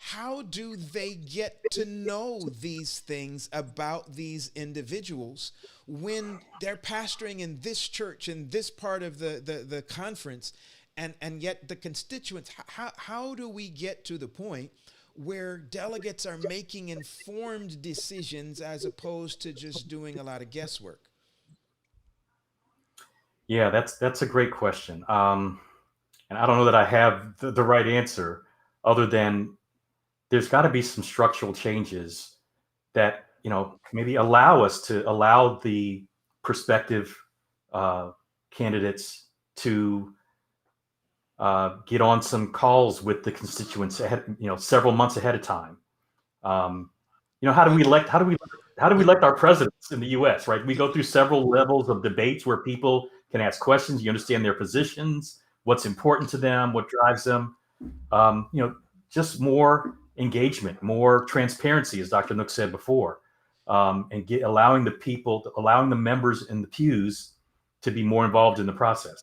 Speaker 1: how do they get to know these things about these individuals when they're pastoring in this church, in this part of the conference, and yet the constituents, how do we get to the point where delegates are making informed decisions as opposed to just doing a lot of guesswork?
Speaker 4: Yeah, that's a great question. And I don't know that I have the right answer, other than there's got to be some structural changes that, maybe allow the prospective candidates to get on some calls with the constituents ahead, several months ahead of time. How do we elect our presidents in the U.S., right? We go through several levels of debates where people can ask questions. You understand their positions, what's important to them, what drives them. Just more engagement, more transparency, as Dr. Nooks said before, and allowing the members in the pews to be more involved in the process.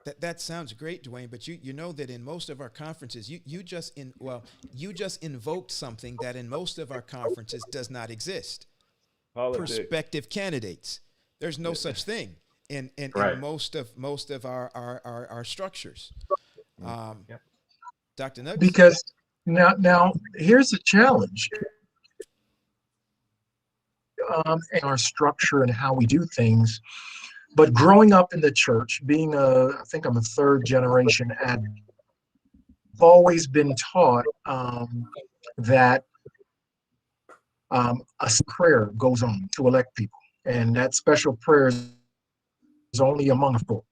Speaker 1: That sounds great, Dwayne. But you know that in most of our conferences, you just invoked something that in most of our conferences does not exist.
Speaker 2: Politics.
Speaker 1: Prospective candidates. There's no
Speaker 2: Yeah.
Speaker 1: such thing in
Speaker 4: Right.
Speaker 1: most of our structures. Um,
Speaker 4: Yep.
Speaker 1: Dr. Nooks.
Speaker 3: Because now here's the challenge in our structure and how we do things. But growing up in the church, being I think I'm a third generation Adventist, I've always been taught that a prayer goes on to elect people, and that special prayer is only among people.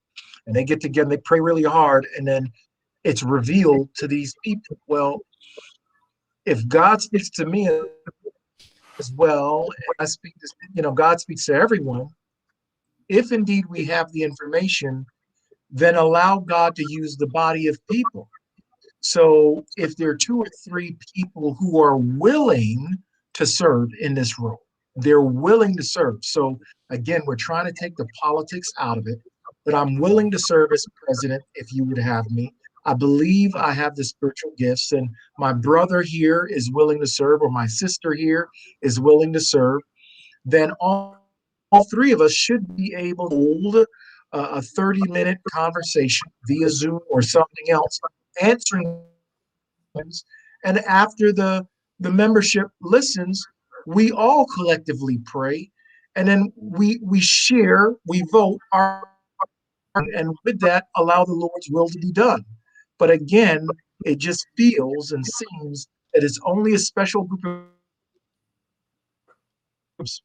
Speaker 3: And they get together, they pray really hard, and then it's revealed to these people. Well, if God speaks to me as well, and I speak to, God speaks to everyone. If indeed we have the information, then allow God to use the body of people. So if there are two or three people who are willing to serve in this role, they're willing to serve. So again, we're trying to take the politics out of it, but I'm willing to serve as president if you would have me. I believe I have the spiritual gifts, and my brother here is willing to serve, or my sister here is willing to serve. Then all three of us should be able to hold a 30-minute conversation via Zoom or something else, answering questions. And after the membership listens, we all collectively pray, and then we share, we vote, and with that, allow the Lord's will to be done. But again, it just feels and seems that it's only a special group of groups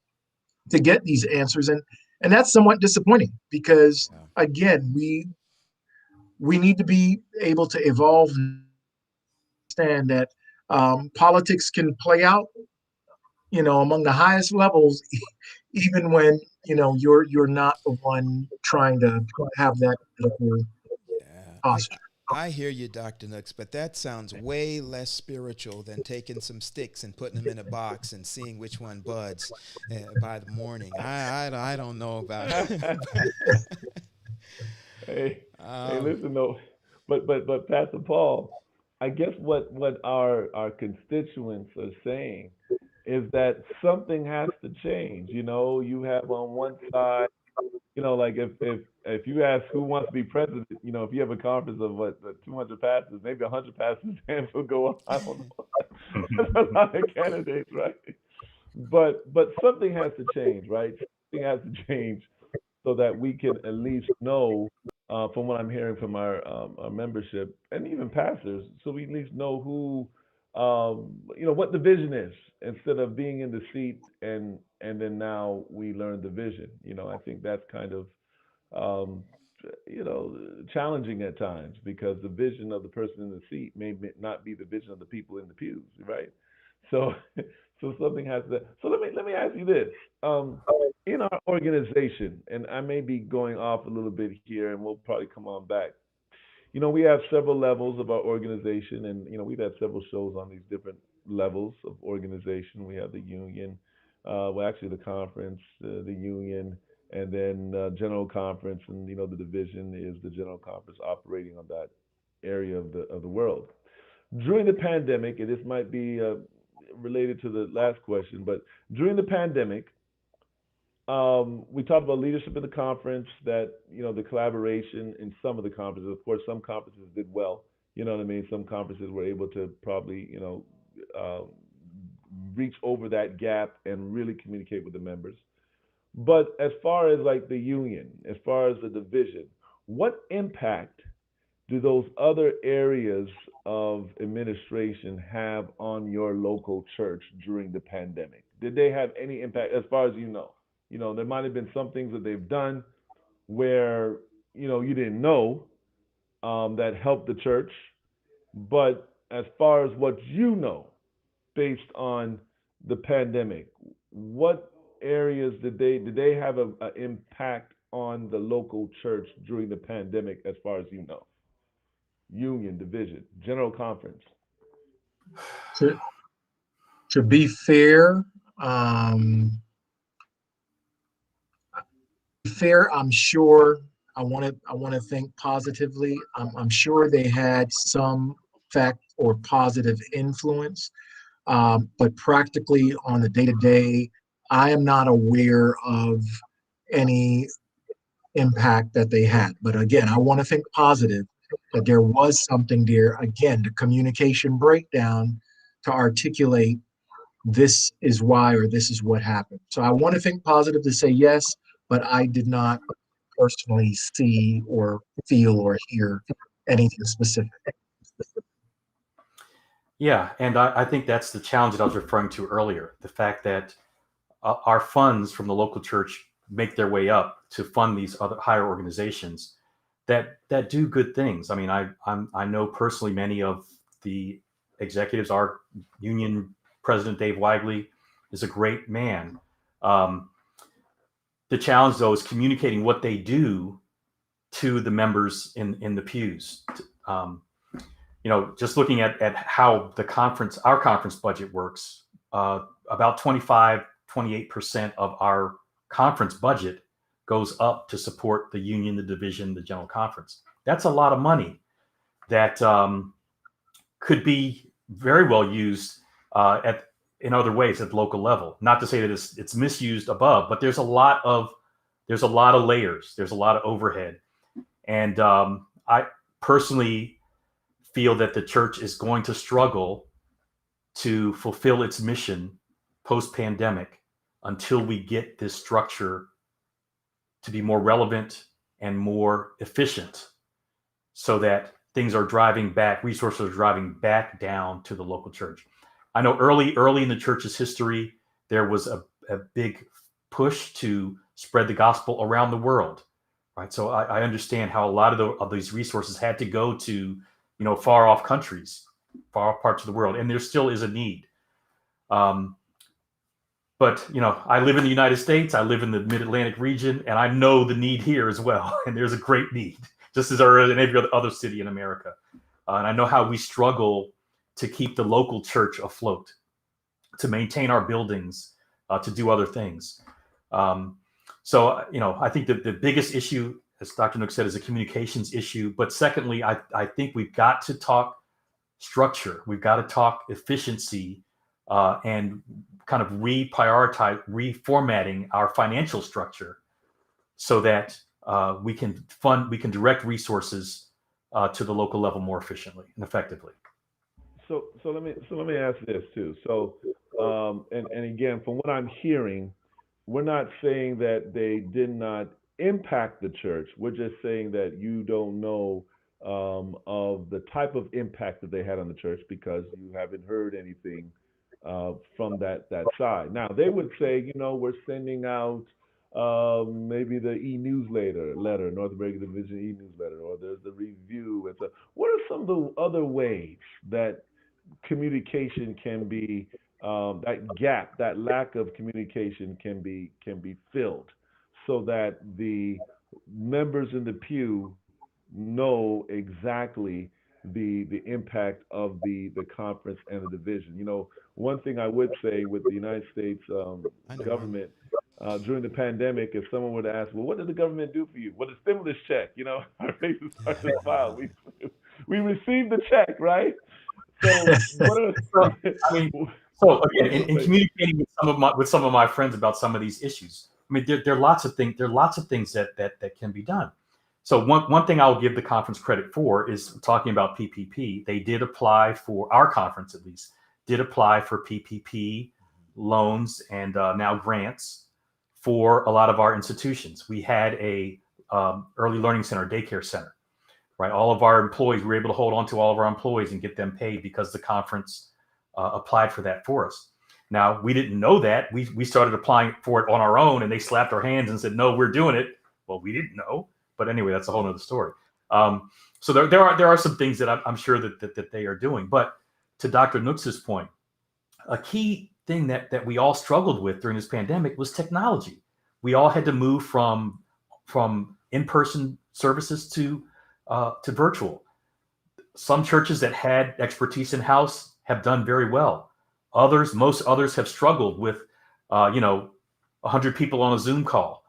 Speaker 3: to get these answers, and that's somewhat disappointing because
Speaker 1: Yeah.
Speaker 3: again, we need to be able to evolve and understand that politics can play out, among the highest levels, even when you're not the one trying to have that political
Speaker 1: Yeah,
Speaker 3: posture.
Speaker 1: I hear you, Dr. Nooks, but that sounds way less spiritual than taking some sticks and putting them in a box and seeing which one buds by the morning. I don't know about
Speaker 2: Hey, hey,
Speaker 1: um,
Speaker 2: listen though, but Pastor Paul, I guess what our constituents are saying is that something has to change. You have on one side, like if you ask who wants to be president, if you have a conference of 200 pastors, maybe 100 pastors' hands will go up. I don't know. That's a lot of candidates, right? But something has to change, right? Something has to change so that we can at least know, from what I'm hearing from our membership and even pastors, so we at least know who, what the vision is, instead of being in the seat and then now we learn the vision. I think that's kind of, um, challenging at times because the vision of the person in the seat may not be the vision of the people in the pews, right? So, so something has to. So let me ask you this: in our organization, and I may be going off a little bit here, and we'll probably come on back. We have several levels of our organization, and we've had several shows on these different levels of organization. We have the union, well, actually the conference, the union, and then general conference, and the division is the general conference operating on that area of the world. During the pandemic, and this might be related to the last question, but during the pandemic, we talked about leadership in the conference, that the collaboration in some of the conferences. Of course, some conferences did well. You know what I mean? Some conferences were able to probably uh, reach over that gap and really communicate with the members. But as far as like the union, as far as the division, what impact do those other areas of administration have on your local church during the pandemic? Did they have any impact as far as you know? There might have been some things that they've done where, you didn't know, that helped the church. But as far as what based on the pandemic, what areas did they have a impact on the local church during the pandemic as far as you know? Union, division, general conference.
Speaker 3: To be fair, um, I'm sure. I want to think positively. I'm sure they had some effect or positive influence, but practically on the day to day, I am not aware of any impact that they had. But again, I want to think positive that there was something there. Again, the communication breakdown to articulate this is why or this is what happened. So I want to think positive to say yes, but I did not personally see or feel or hear anything specific.
Speaker 4: Yeah, and I think that's the challenge that I was referring to earlier. The fact that our funds from the local church make their way up to fund these other higher organizations that do good things. I mean, I know personally many of the executives. Our union president, Dave Weigly, is a great man. The challenge, though, is communicating what they do to the members in the pews. Just looking at how our conference budget works, about 28% of our conference budget goes up to support the union, the division, the general conference. That's a lot of money that could be very well used in other ways at the local level. Not to say that it's misused above, but there's a lot of layers. There's a lot of overhead, and I personally feel that the church is going to struggle to fulfill its mission post-pandemic until we get this structure to be more relevant and more efficient, so that resources are driving back down to the local church. I know early in the church's history, there was a big push to spread the gospel around the world, right? So I understand how a lot of these resources had to go to, far off countries, far off parts of the world, and there still is a need. But I live in the United States, I live in the Mid-Atlantic region, and I know the need here as well. And there's a great need, just as there is in every other city in America. And I know how we struggle to keep the local church afloat, to maintain our buildings, to do other things. So I think that the biggest issue, as Dr. Nooks said, is a communications issue. But secondly, I think we've got to talk structure. We've got to talk efficiency, and kind of reformatting our financial structure so that we can direct resources to the local level more efficiently and effectively.
Speaker 2: So let me ask this too. So and again, from what I'm hearing, we're not saying that they did not impact the church. We're just saying that you don't know of the type of impact that they had on the church because you haven't heard anything from that side. Now they would say, we're sending out maybe the letter, North American Division e-newsletter, or there's the review. And so, what are some of the other ways that communication can be, that lack of communication can be filled, so that the members in the pew know exactly the impact of the conference and the division? One thing I would say with the United States government during the pandemic, if someone were to ask, well, what did the government do for you? Well, the stimulus check, our faces start to smile. We received the check, right? So what are
Speaker 4: so again, in communicating with some of my friends about some of these issues, I mean, there are lots of things. There are lots of things that can be done. So one thing I'll give the conference credit for is talking about PPP. They did apply for, our conference at least, did apply for PPP loans and now grants for a lot of our institutions. We had a early learning center, daycare center, right? All of our employees, we were able to hold on to all of our employees and get them paid because the conference applied for that for us. Now, we didn't know that. We started applying for it on our own, and they slapped our hands and said, no, we're doing it. Well, we didn't know. But anyway, that's a whole other story. So there are some things that I'm sure that they are doing. But to Dr. Nooks's point, a key thing that we all struggled with during this pandemic was technology. We all had to move from in-person services to virtual. Some churches that had expertise in-house have done very well. Most others have struggled with 100 people on a Zoom call.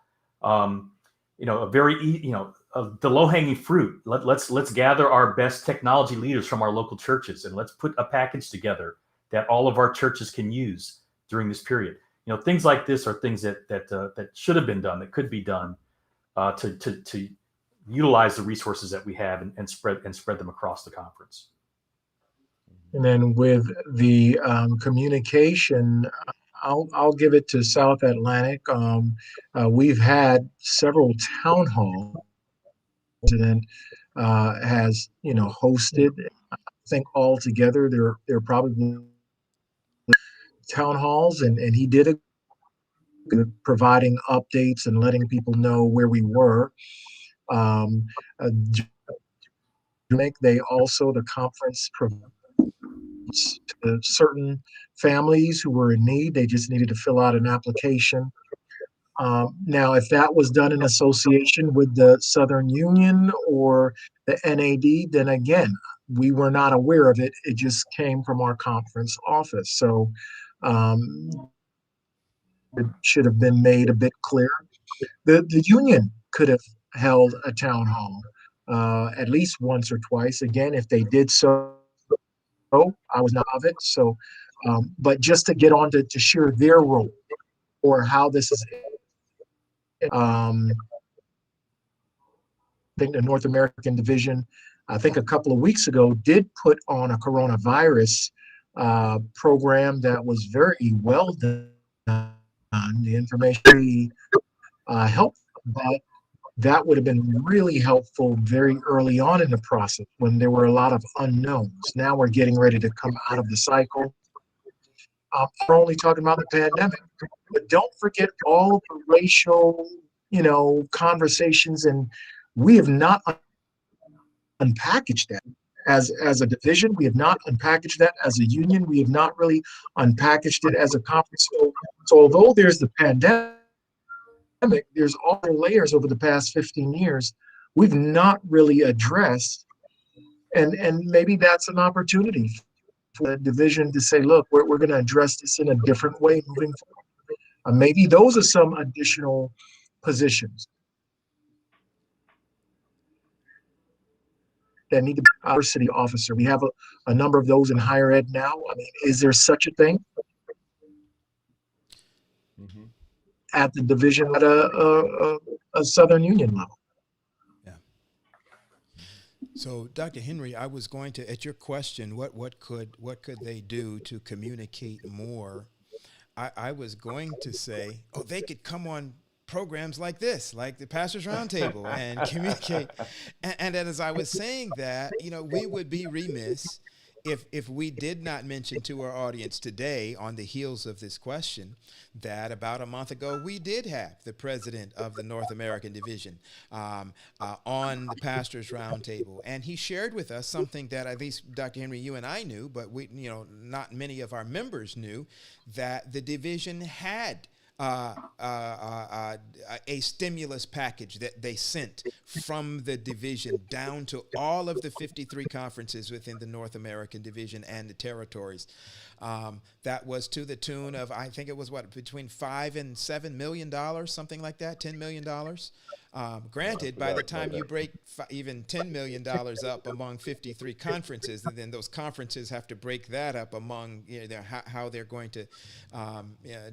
Speaker 4: the low-hanging fruit. Let's gather our best technology leaders from our local churches, and let's put a package together that all of our churches can use during this period. Things like this are things that should have been done, that could be done, to utilize the resources that we have and spread them across the conference.
Speaker 3: And then with the communication, I'll give it to South Atlantic. We've had several town halls. President has hosted. I think altogether there are probably town halls, and he did a good providing updates and letting people know where we were. They also, the conference provides to certain families who were in need. They just needed to fill out an application. Now, if that was done in association with the Southern Union or the NAD, then again, we were not aware of it. It just came from our conference office. So it should have been made a bit clearer. The union could have held a town hall at least once or twice. Again, if they did so, I was not of it. So, but just to get on to share their role or how this is. I think the North American division, I think a couple of weeks ago, did put on a coronavirus program that was very well done. The information helped, but that would have been really helpful very early on in the process when there were a lot of unknowns. Now we're getting ready to come out of the cycle. We're only talking about the pandemic, but don't forget all the racial, conversations, and we have not unpackaged that as a division. We have not unpackaged that as a union. We have not really unpackaged it as a conference. So although there's the pandemic, there's all the layers over the past 15 years we've not really addressed, and maybe that's an opportunity for the division to say, look, we're going to address this in a different way moving forward. Maybe those are some additional positions that need to be our city officer. We have a number of those in higher ed now. I mean, is there such a thing at the division at a Southern Union level?
Speaker 1: So, Dr. Henry, I was going to, at your question, what could they do to communicate more? I was going to say, they could come on programs like this, like the Pastors Roundtable, and communicate. And as I was saying that, we would be remiss if we did not mention to our audience today, on the heels of this question, that about a month ago we did have the president of the North American Division on the Pastors Roundtable, and he shared with us something that at least Dr. Henry, you and I knew, but we, not many of our members knew, that the division had a stimulus package that they sent from the division down to all of the 53 conferences within the North American Division and the territories. That was to the tune of, I think it was between $5 and $7 million, something like that, $10 million. Granted, by the time you break even $10 million up among 53 conferences, and then those conferences have to break that up among how they're going to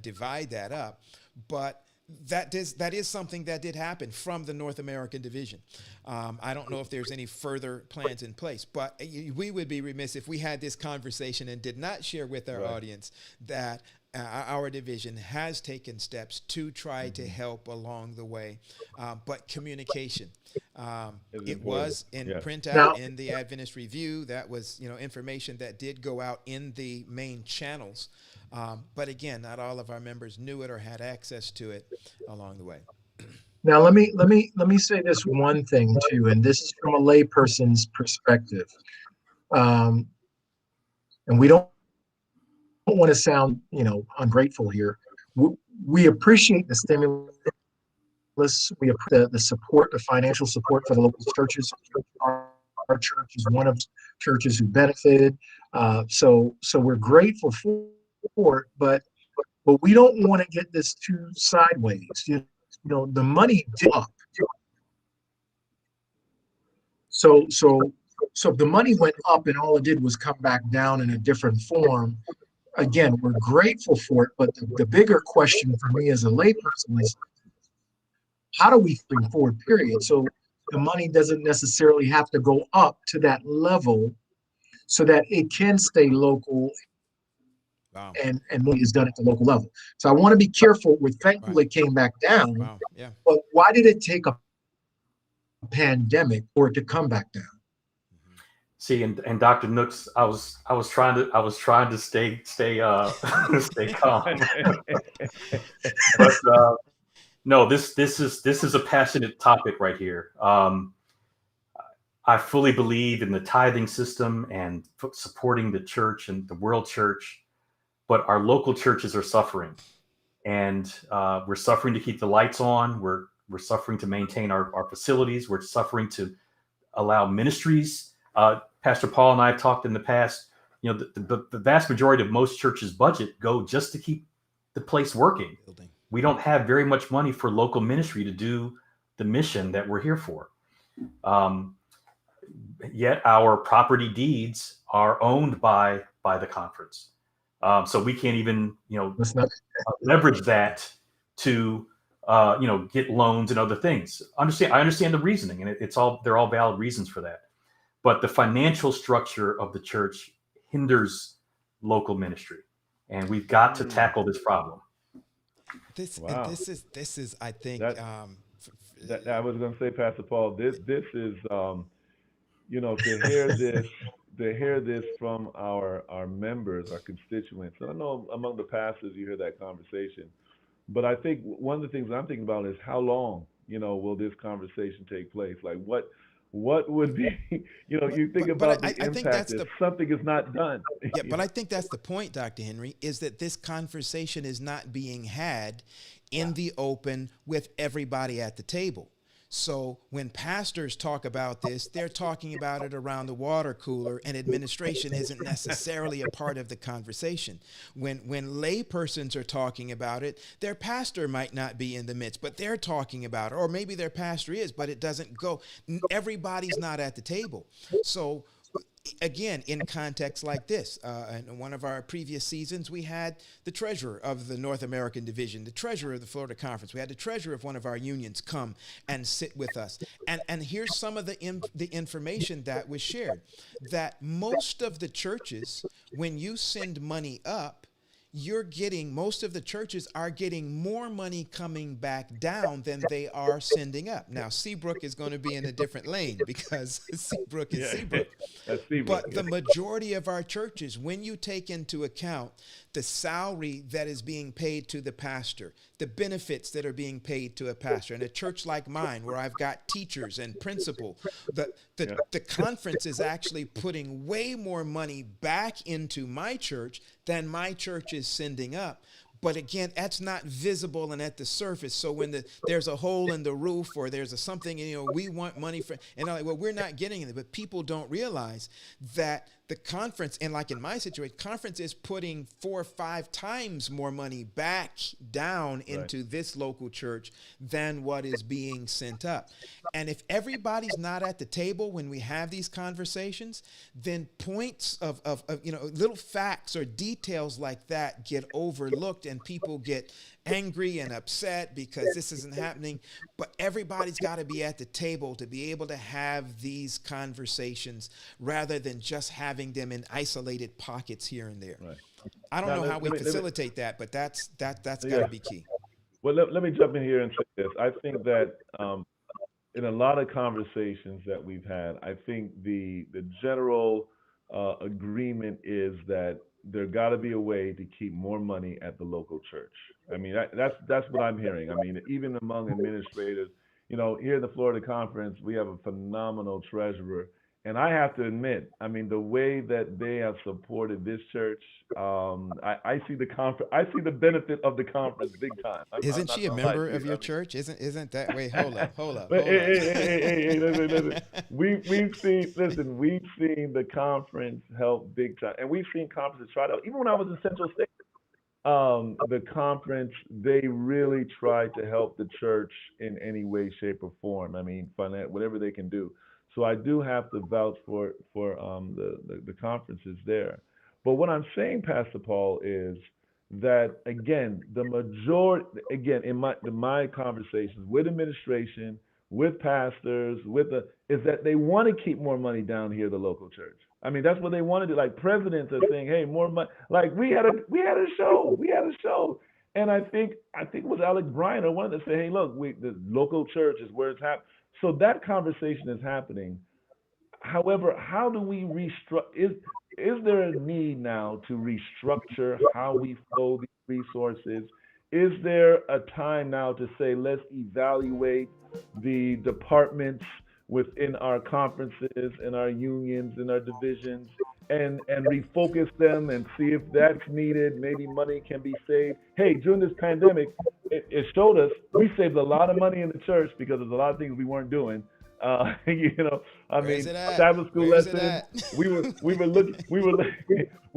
Speaker 1: divide that up. But that is something that did happen from the North American Division. I don't know if there's any further plans in place, but we would be remiss if we had this conversation and did not share with our audience that our division has taken steps to try to help along the way. But communication, it was in printout in the Adventist Review. That was, information that did go out in the main channels. But again, not all of our members knew it or had access to it along the way.
Speaker 3: Now, let me say this one thing too, and this is from a layperson's perspective. And we don't want to sound, ungrateful here. We appreciate the stimulus. We appreciate the support, the financial support for the local churches. Our church is one of the churches who benefited. So we're grateful for it, but we don't want to get this too sideways. The money did up. So if the money went up and all it did was come back down in a different form, again, we're grateful for it. But the bigger question for me as a layperson is, how do we bring forward, period? So the money doesn't necessarily have to go up to that level so that it can stay local
Speaker 1: Wow.
Speaker 3: and money is done at the local level. So I want to be careful. We're thankful
Speaker 1: Right.
Speaker 3: it came back down,
Speaker 1: Wow. Yeah.
Speaker 3: but why did it take a pandemic for it to come back down?
Speaker 1: Mhm.
Speaker 4: See, and Dr. Nooks, I was trying to stay stay calm, but no, this is a passionate topic right here. I fully believe in the tithing system and supporting the church and the world church, but our local churches are suffering, and we're suffering to keep the lights on. We're suffering to maintain our facilities. We're suffering to allow ministries. Pastor Paul and I have talked in the past. The vast majority of most churches' budget go just to keep the place working.
Speaker 1: Building.
Speaker 4: We don't have very much money for local ministry to do the mission that we're here for. Yet our property deeds are owned by the conference, so we can't even
Speaker 3: Let's not.
Speaker 4: leverage that to get loans and other things. I understand the reasoning, and they're all valid reasons for that. But the financial structure of the church hinders local ministry, and we've got to tackle this problem.
Speaker 2: Wow.
Speaker 1: This is I think
Speaker 2: That that I was going to say, Pastor Paul. This is to hear this from our members, our constituents. And I know among the pastors you hear that conversation, but I think one of the things I'm thinking about is how long will this conversation take place? Like what would be you think about the
Speaker 1: I think
Speaker 2: impact
Speaker 1: that's
Speaker 2: if something is not done.
Speaker 1: yeah, but I think that's the point, Dr. Henry, is that this conversation is not being had in the open with everybody at the table. So when pastors talk about this, they're talking about it around the water cooler, and administration isn't necessarily a part of the conversation. When laypersons are talking about it, their pastor might not be in the midst, but they're talking about it, or maybe their pastor is, but it doesn't go. Everybody's not at the table. So again, in context like this, in one of our previous seasons, we had the treasurer of the North American division, the treasurer of the Florida Conference. We had the treasurer of one of our unions come and sit with us. And here's some of the information that was shared, that most of the churches, when you send money up, most of the churches are getting more money coming back down than they are sending up. Now, Seabrook is going to be in a different lane because Seabrook is Seabrook.
Speaker 2: That's Seabrook.
Speaker 1: But the majority of our churches, when you take into account the salary that is being paid to the pastor, the benefits that are being paid to a pastor, and a church like mine where I've got teachers and principal, the conference is actually putting way more money back into my church than my church is sending up. But again, that's not visible and at the surface. So when there's a hole in the roof, or there's something, we want money for, and I'm like, well, we're not getting it. But people don't realize that the conference, and like in my situation, conference is putting 4 or 5 times more money back down into this local church than what is being sent up. And if everybody's not at the table when we have these conversations, then points of little facts or details like that get overlooked, and people get angry and upset because this isn't happening. But everybody's got to be at the table to be able to have these conversations rather than just having them in isolated pockets here and there.
Speaker 2: Right.
Speaker 1: I don't
Speaker 2: Now,
Speaker 1: know how we
Speaker 2: let me-
Speaker 1: facilitate that, but that's got
Speaker 2: Yeah.
Speaker 1: to be key.
Speaker 2: Well, let me jump in here and say this. I think that in a lot of conversations that we've had, I think the general agreement is that there got to be a way to keep more money at the local church. I mean, that's what I'm hearing. I mean, even among administrators, here in the Florida Conference, we have a phenomenal treasurer. And I have to admit, I mean, the way that they have supported this church, I see I see the benefit of the conference big time. I'm
Speaker 1: Isn't
Speaker 2: not
Speaker 1: she a
Speaker 2: gonna lie
Speaker 1: member
Speaker 2: to you.
Speaker 1: of your
Speaker 2: I mean,
Speaker 1: church? Isn't that way? Hold up.
Speaker 2: but hey, listen. We've seen the conference help big time, and we've seen conferences try to. Even when I was in Central State, the conference, they really tried to help the church in any way, shape, or form. I mean, whatever they can do. So I do have to vouch for the conferences there. But what I'm saying, Pastor Paul, is that again, the majority, again, in my conversations with administration, with pastors, is that they want to keep more money down here at the local church. I mean, that's what they want to do. Like presidents are saying, "Hey, more money." Like we had a show, and I think it was Alec Briner wanted to say, "Hey, look, the local church is where it's happening." So that conversation is happening. However, how do we restructure? Is there a need now to restructure how we flow these resources? Is there a time now to say, let's evaluate the departments within our conferences and our unions and our divisions and refocus them and see if that's needed? Maybe money can be saved. Hey, during this pandemic, it showed us we saved a lot of money in the church because there's a lot of things we weren't doing. I
Speaker 1: Where's
Speaker 2: mean,
Speaker 1: it at?
Speaker 2: Sabbath school
Speaker 1: Where's it
Speaker 2: lessons.
Speaker 1: at?
Speaker 2: We were looking we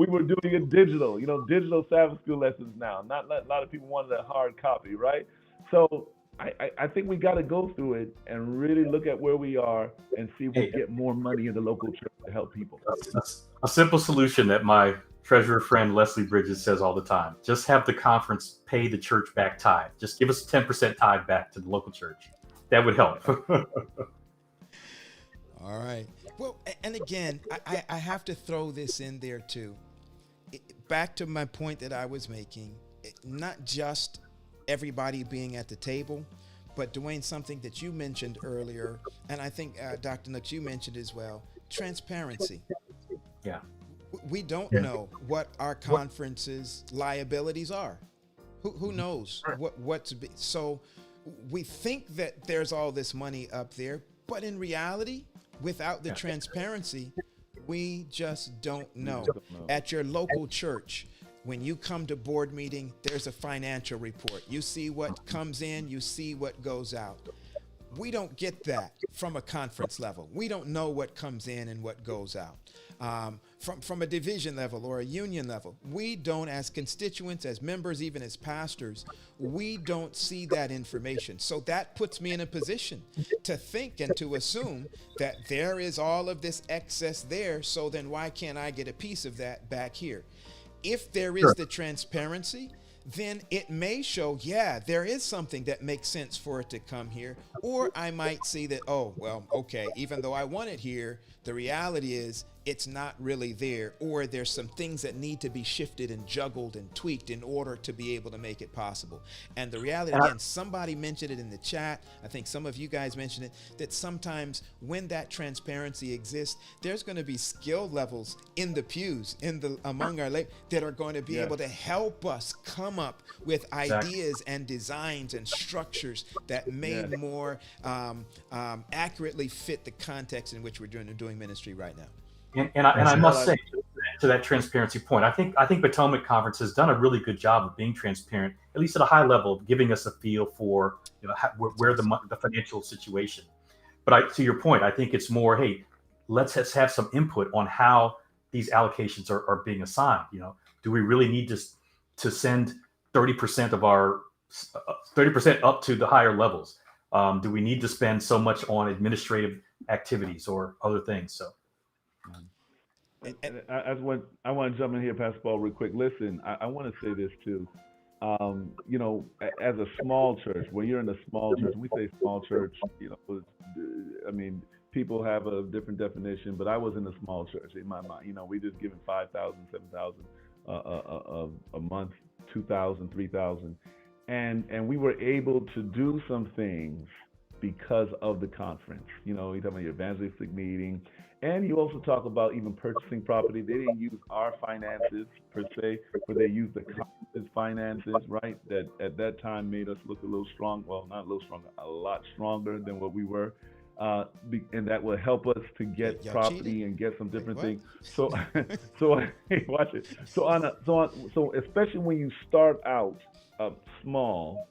Speaker 2: were doing it digital. Digital Sabbath school lessons now. Not a lot of people wanted a hard copy, right? So I think we got to go through it and really look at where we are and see if we get more money in the local church to help people.
Speaker 4: A simple solution that my treasurer friend Leslie Bridges says all the time: just have the conference pay the church back tithe. Just give us 10% tithe back to the local church. That would help.
Speaker 1: All right. Well, and again, I have to throw this in there too. Back to my point that I was making, not just everybody being at the table, but Duane, something that you mentioned earlier, and I think Dr. Nooks, you mentioned as well, transparency.
Speaker 4: Yeah.
Speaker 1: We don't know what our conference's liabilities are. Who knows what's so we think that there's all this money up there, but in reality, without the transparency, we just don't know. At your local church, when you come to board meeting, there's a financial report. You see what comes in, you see what goes out. We don't get that from a conference level. We don't know what comes in and what goes out. From a division level or a union level, we don't, as constituents, as members, even as pastors, we don't see that information. So that puts me in a position to think and to assume that there is all of this excess there. So then why can't I get a piece of that back here? If there is the transparency, then it may show, there is something that makes sense for it to come here. Or I might see that, even though I want it here, the reality is it's not really there, or there's some things that need to be shifted and juggled and tweaked in order to be able to make it possible. And the reality, again, somebody mentioned it in the chat, I think some of you guys mentioned it, that sometimes when that transparency exists, there's going to be skill levels in the pews, among our that are going to be able to help us come up with ideas and designs and structures that may more accurately fit the context in which we're doing ministry right now.
Speaker 4: And I must say, to that transparency point, I think Potomac Conference has done a really good job of being transparent, at least at a high level, of giving us a feel for where the financial situation. But to your point, I think it's more, hey, let's have some input on how these allocations are being assigned. Do we really need to send 30% of our 30% up to the higher levels? Do we need to spend so much on administrative activities or other things? So.
Speaker 2: I want to jump in here, Pastor Paul, real quick. Listen, I want to say this too. As a small church, when you're in a small church, when we say small church, I mean, people have a different definition, but I was in a small church in my mind. We just given 5,000, 7,000 a month, 2,000, 3,000, and we were able to do some things because of the conference. You talk about your evangelistic meeting. And you also talk about even purchasing property. They didn't use our finances per se, but they used the conference's finances, right? That at that time made us look a little strong. Well, not a little stronger, a lot stronger than what we were. And that will help us to get property and get some different things. So hey, watch it. So especially when you start out small,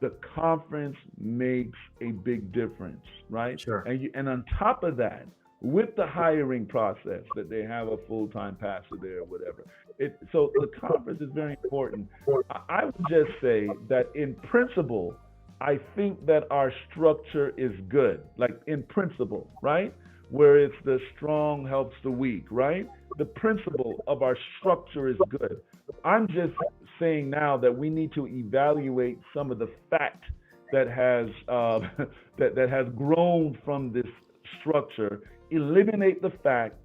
Speaker 2: the conference makes a big difference, right?
Speaker 4: Sure.
Speaker 2: And on top of that, with the hiring process, that they have a full-time pastor there or whatever. So the conference is very important. I would just say that in principle, I think that our structure is good, like in principle, right? where it's the strong helps the weak, right? The principle of our structure is good. I'm just saying now that we need to evaluate some of the fact that has that has grown from this structure. Eliminate the fact.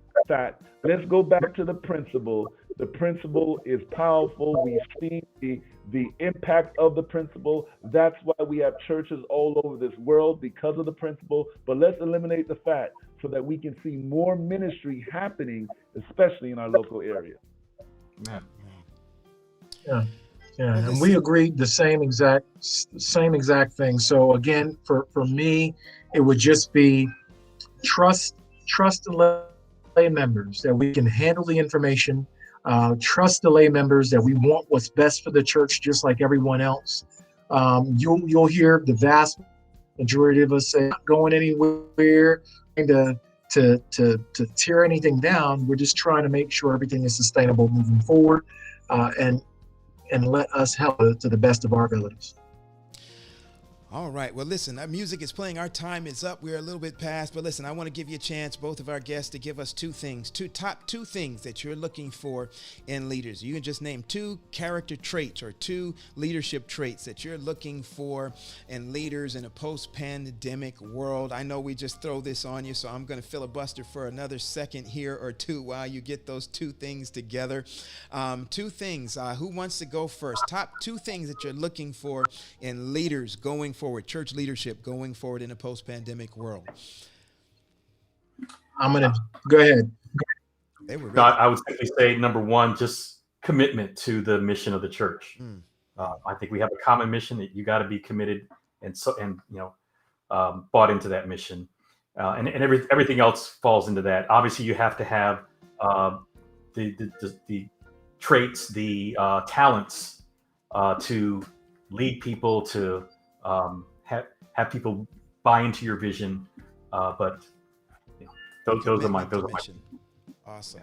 Speaker 2: Let's go back to the principle. The principle is powerful. We see the impact of the principle. That's why we have churches all over this world, because of the principle. But let's eliminate the fact so that we can see more ministry happening, especially in our local area.
Speaker 4: Yeah.
Speaker 3: Yeah, yeah, and we agreed the same exact thing. So again, for me, it would just be trust the lay members that we can handle the information. Trust the lay members that we want what's best for the church, just like everyone else. You'll hear the vast majority of us say, not going anywhere, to tear anything down. We're just trying to make sure everything is sustainable moving forward, and let us help to the best of our abilities.
Speaker 1: All right. Well, listen, that music is playing. Our time is up. We're a little bit past, but listen, I want to give you a chance, both of our guests, to give us top two things that you're looking for in leaders. You can just name 2 character traits or 2 leadership traits that you're looking for in leaders in a post-pandemic world. I know we just throw this on you, so I'm going to filibuster for another second here or 2 while you get those 2 things together. 2 things. Who wants to go first? Top 2 things that you're looking for in leaders going forward, church leadership going forward in a post-pandemic world.
Speaker 3: I'm going to go ahead.
Speaker 1: They were ready.
Speaker 4: No, I would simply say, number 1, just commitment to the mission of the church. I think we have a common mission that you got to be committed and bought into that mission, and everything else falls into that. Obviously, you have to have the traits, the talents to lead people, to have people buy into your vision, but those are my.
Speaker 1: Awesome.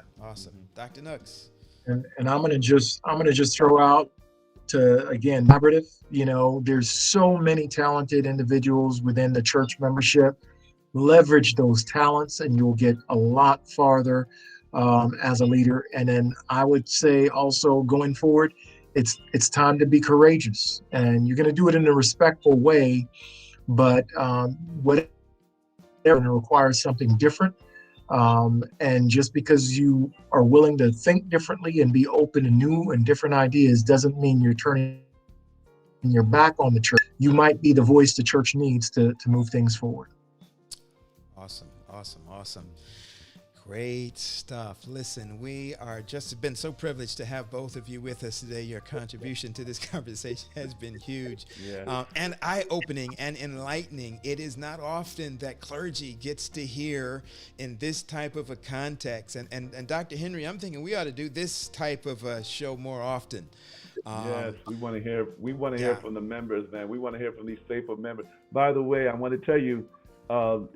Speaker 1: Dr. Nooks.
Speaker 3: And I'm gonna just throw out to, again, collaborative. There's so many talented individuals within the church membership. Leverage those talents, and you'll get a lot farther as a leader. And then I would say also, going forward, it's time to be courageous, and you're going to do it in a respectful way, but whatever requires something different. And just because you are willing to think differently and be open to new and different ideas doesn't mean you're turning your back on the church. You might be the voice the church needs to move things forward.
Speaker 1: Awesome. Great stuff. Listen, we are just been so privileged to have both of you with us today. Your contribution to this conversation has been huge, and eye-opening and enlightening. It is not often that clergy gets to hear in this type of a context. And Dr. Henry, I'm thinking we ought to do this type of a show more often.
Speaker 2: Yes, we want to hear. We want to hear from the members, man. We want to hear from these faithful members. By the way, I want to tell you.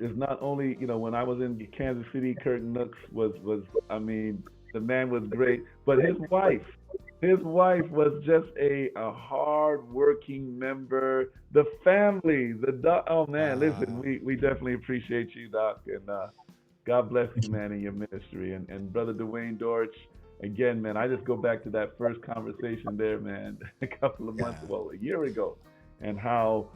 Speaker 2: It's not only, when I was in Kansas City, Kirk Nooks was the man was great, but his wife was just a hard-working member. The family, listen, we definitely appreciate you, Doc, and God bless you, man, in your ministry. And Brother Duane Dorch, again, man, I just go back to that first conversation there, man, a couple of months, a year ago, and how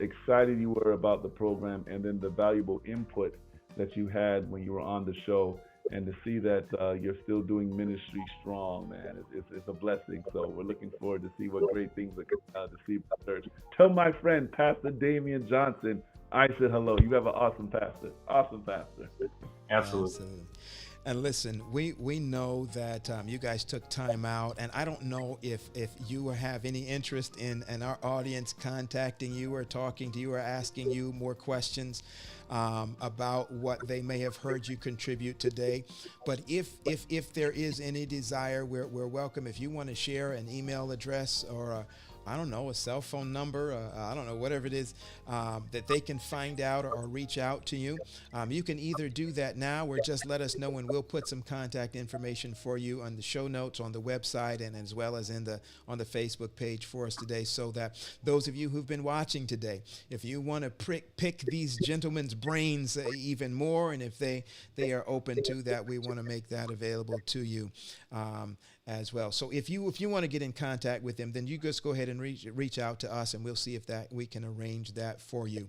Speaker 2: excited you were about the program, and then the valuable input that you had when you were on the show, and to see that you're still doing ministry strong, man, it's a blessing. So we're looking forward to see what great things are to see the church. Tell my friend, Pastor Damian Johnson, I said hello. You have an awesome pastor.
Speaker 4: Absolutely.
Speaker 1: And listen, we know that you guys took time out, and I don't know if you have any interest in our audience contacting you or talking to you or asking you more questions about what they may have heard you contribute today. But if there is any desire, we're welcome. If you want to share an email address or I don't know, a cell phone number, I don't know, whatever it is, that they can find out or reach out to you. You can either do that now or just let us know, and we'll put some contact information for you on the show notes on the website, and as well as on the Facebook page for us today, so that those of you who've been watching today, if you want to pick these gentlemen's brains even more, and if they are open to that, we want to make that available to you as well. So if you want to get in contact with them, then you just go ahead and reach out to us, and we'll see if that we can arrange that for you.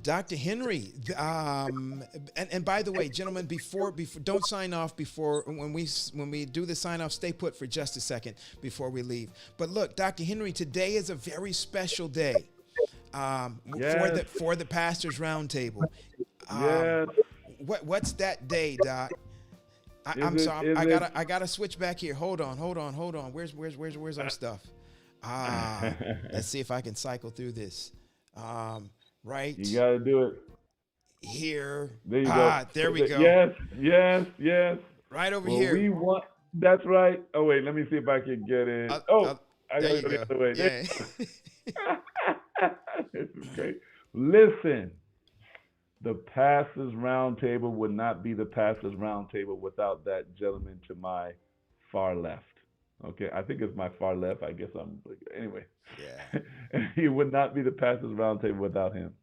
Speaker 1: Dr. Henry, and by the way, gentlemen, before don't sign off before when we do the sign off. Stay put for just a second before we leave. But look, Dr. Henry, today is a very special day
Speaker 2: Yes.
Speaker 1: for the Pastors Roundtable.
Speaker 2: Yes.
Speaker 1: What's that day, Doc? I'm
Speaker 2: Is it-
Speaker 1: sorry.
Speaker 2: is
Speaker 1: I gotta switch back here. Hold on. Where's our stuff? Let's see if I can cycle through this. Right
Speaker 2: You got to do it.
Speaker 1: here.
Speaker 2: There you go.
Speaker 1: There we go.
Speaker 2: Yes.
Speaker 1: Right over
Speaker 2: Well,
Speaker 1: here.
Speaker 2: we want. That's right. Oh wait, let me see if I can get in. I
Speaker 1: there
Speaker 2: gotta
Speaker 1: you
Speaker 2: go the
Speaker 1: go.
Speaker 2: other way.
Speaker 1: Yeah.
Speaker 2: This is great. Listen, the Pastors Roundtable would not be the Pastors Roundtable without that gentleman to my far left. Okay, I think it's my far left. I guess anyway.
Speaker 1: Yeah.
Speaker 2: He would not be the Pastors Roundtable without him.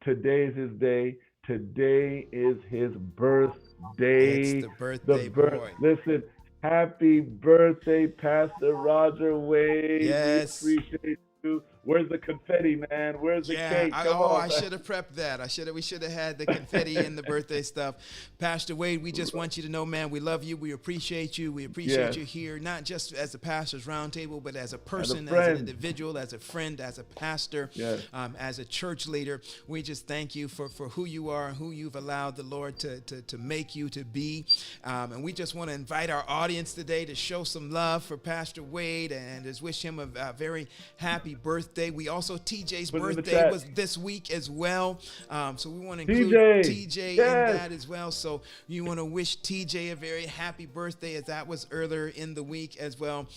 Speaker 2: Today is his day. Today is his birthday.
Speaker 1: It's the birthday boy.
Speaker 2: Listen, happy birthday, Pastor Roger Wade.
Speaker 1: Yes.
Speaker 2: We appreciate you. Where's the confetti, man? Where's the cake? Come on,
Speaker 1: I should have prepped that. We should have had the confetti and the birthday stuff. Pastor Wade, we just want you to know, man, we love you. We appreciate you. We appreciate you here, not just as a Pastors Roundtable, but as a person, as an individual, as a friend, as a pastor, as a church leader. We just thank you for who you are and who you've allowed the Lord to make you to be. And we just want to invite our audience today to show some love for Pastor Wade and just wish him a very happy birthday. We also, TJ's birthday was this week as well. So we want to include TJ in that as well. So you want to wish TJ a very happy birthday, as that was earlier in the week as well.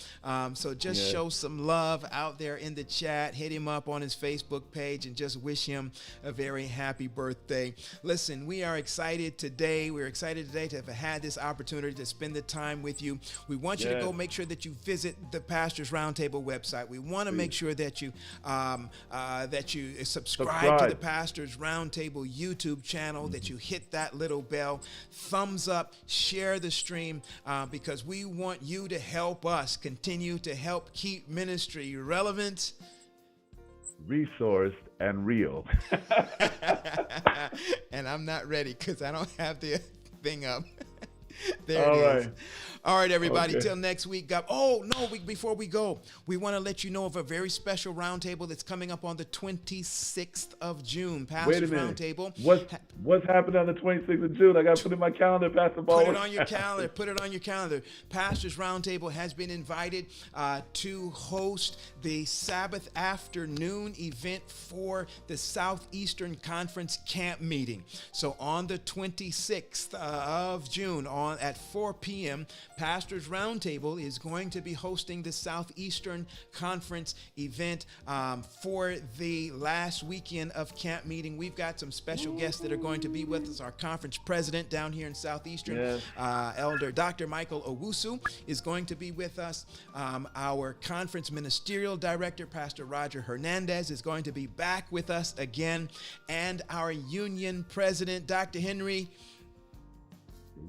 Speaker 1: So just show some love out there in the chat. Hit him up on his Facebook page and just wish him a very happy birthday. Listen, we are excited today. We're excited today to have had this opportunity to spend the time with you. We want you to go make sure that you visit the Pastors Roundtable website. We want to make sure that you subscribe to the Pastors Roundtable YouTube channel, that you hit that little bell, thumbs up, share the stream, because we want you to help us continue to help keep ministry relevant,
Speaker 2: resourced, and real.
Speaker 1: And I'm not ready because I don't have the thing up. There it is. All right, everybody. Till next week. Before we go, we want to let you know of a very special roundtable that's coming up on the 26th of June. Pastors Roundtable.
Speaker 2: What's happening on the 26th of June? I got to put it in my calendar, Pastor Ball.
Speaker 1: Put it on your calendar. Put it on your calendar. Pastors Roundtable has been invited to host the Sabbath afternoon event for the Southeastern Conference camp meeting. So on the 26th of June, at 4 p.m., Pastors Roundtable is going to be hosting the Southeastern Conference event for the last weekend of camp meeting. We've got some special guests that are going to be with us. Our conference president down here in Southeastern, Elder Dr. Michael Owusu, is going to be with us. Our conference ministerial director, Pastor Roger Hernandez, is going to be back with us again. And our union president, Dr. Henry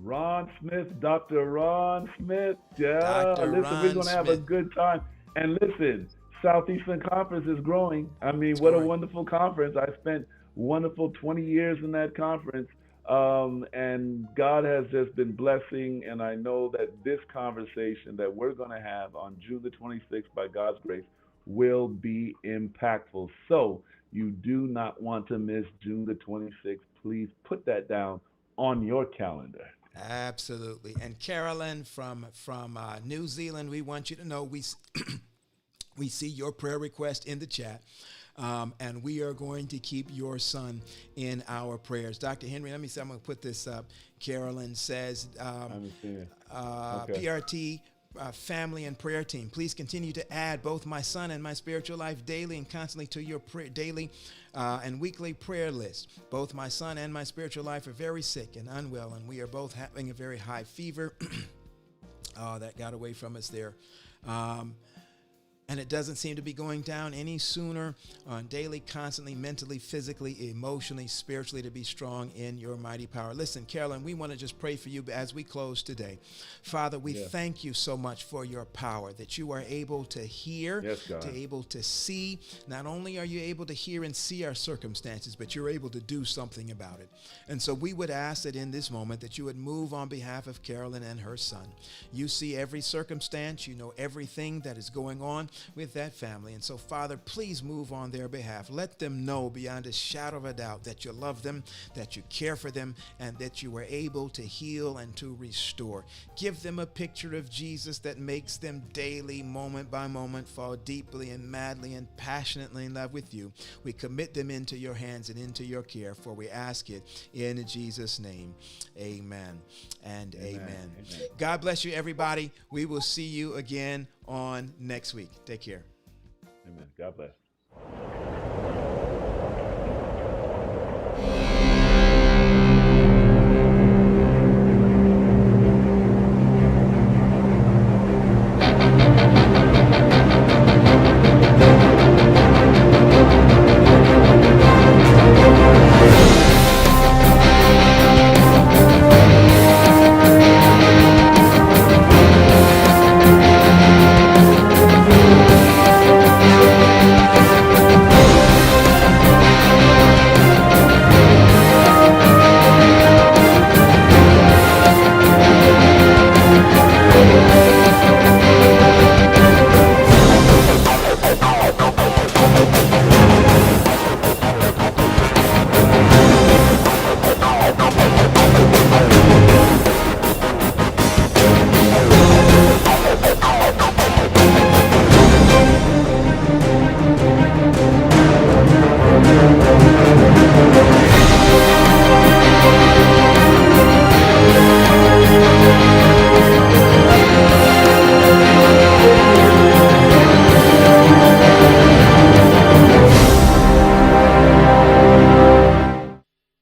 Speaker 2: Ron Smith, Dr. Ron Smith. Yeah,
Speaker 1: Dr.
Speaker 2: listen,
Speaker 1: Ron
Speaker 2: we're going to have a
Speaker 1: Smith.
Speaker 2: good time. And listen, Southeastern Conference is growing. I mean, what a wonderful conference. I spent wonderful 20 years in that conference. And God has just been blessing. And I know that this conversation that we're going to have on June the 26th, by God's grace, will be impactful. So you do not want to miss June the 26th. Please put that down on your calendar.
Speaker 1: Absolutely. And Carolyn from New Zealand, we want you to know we see your prayer request in the chat, and we are going to keep your son in our prayers. Dr. Henry, let me see. I'm going to put this up. Carolyn says, PRT family and prayer team. Please continue to add both my son and my spiritual life daily and constantly to your daily and weekly prayer list. Both my son and my spiritual life are very sick and unwell, and we are both having a very high fever. Oh, that got away from us there. And it doesn't seem to be going down any sooner. On daily, constantly, mentally, physically, emotionally, spiritually, to be strong in your mighty power. Listen, Carolyn, we want to just pray for you as we close today. Father, we thank you so much for your power, that you are able to hear, to able to see. Not only are you able to hear and see our circumstances, but you're able to do something about it. And so we would ask that in this moment that you would move on behalf of Carolyn and her son. You see every circumstance. You know everything that is going on with that family. And so, Father, please move on their behalf. Let them know beyond a shadow of a doubt that you love them, that you care for them, and that you are able to heal and to restore. Give them a picture of Jesus that makes them daily, moment by moment, fall deeply and madly and passionately in love with you. We commit them into your hands and into your care, for we ask it in Jesus' name. Amen and amen. God bless you, everybody. We will see you again on next week. Take care.
Speaker 2: Amen. God bless.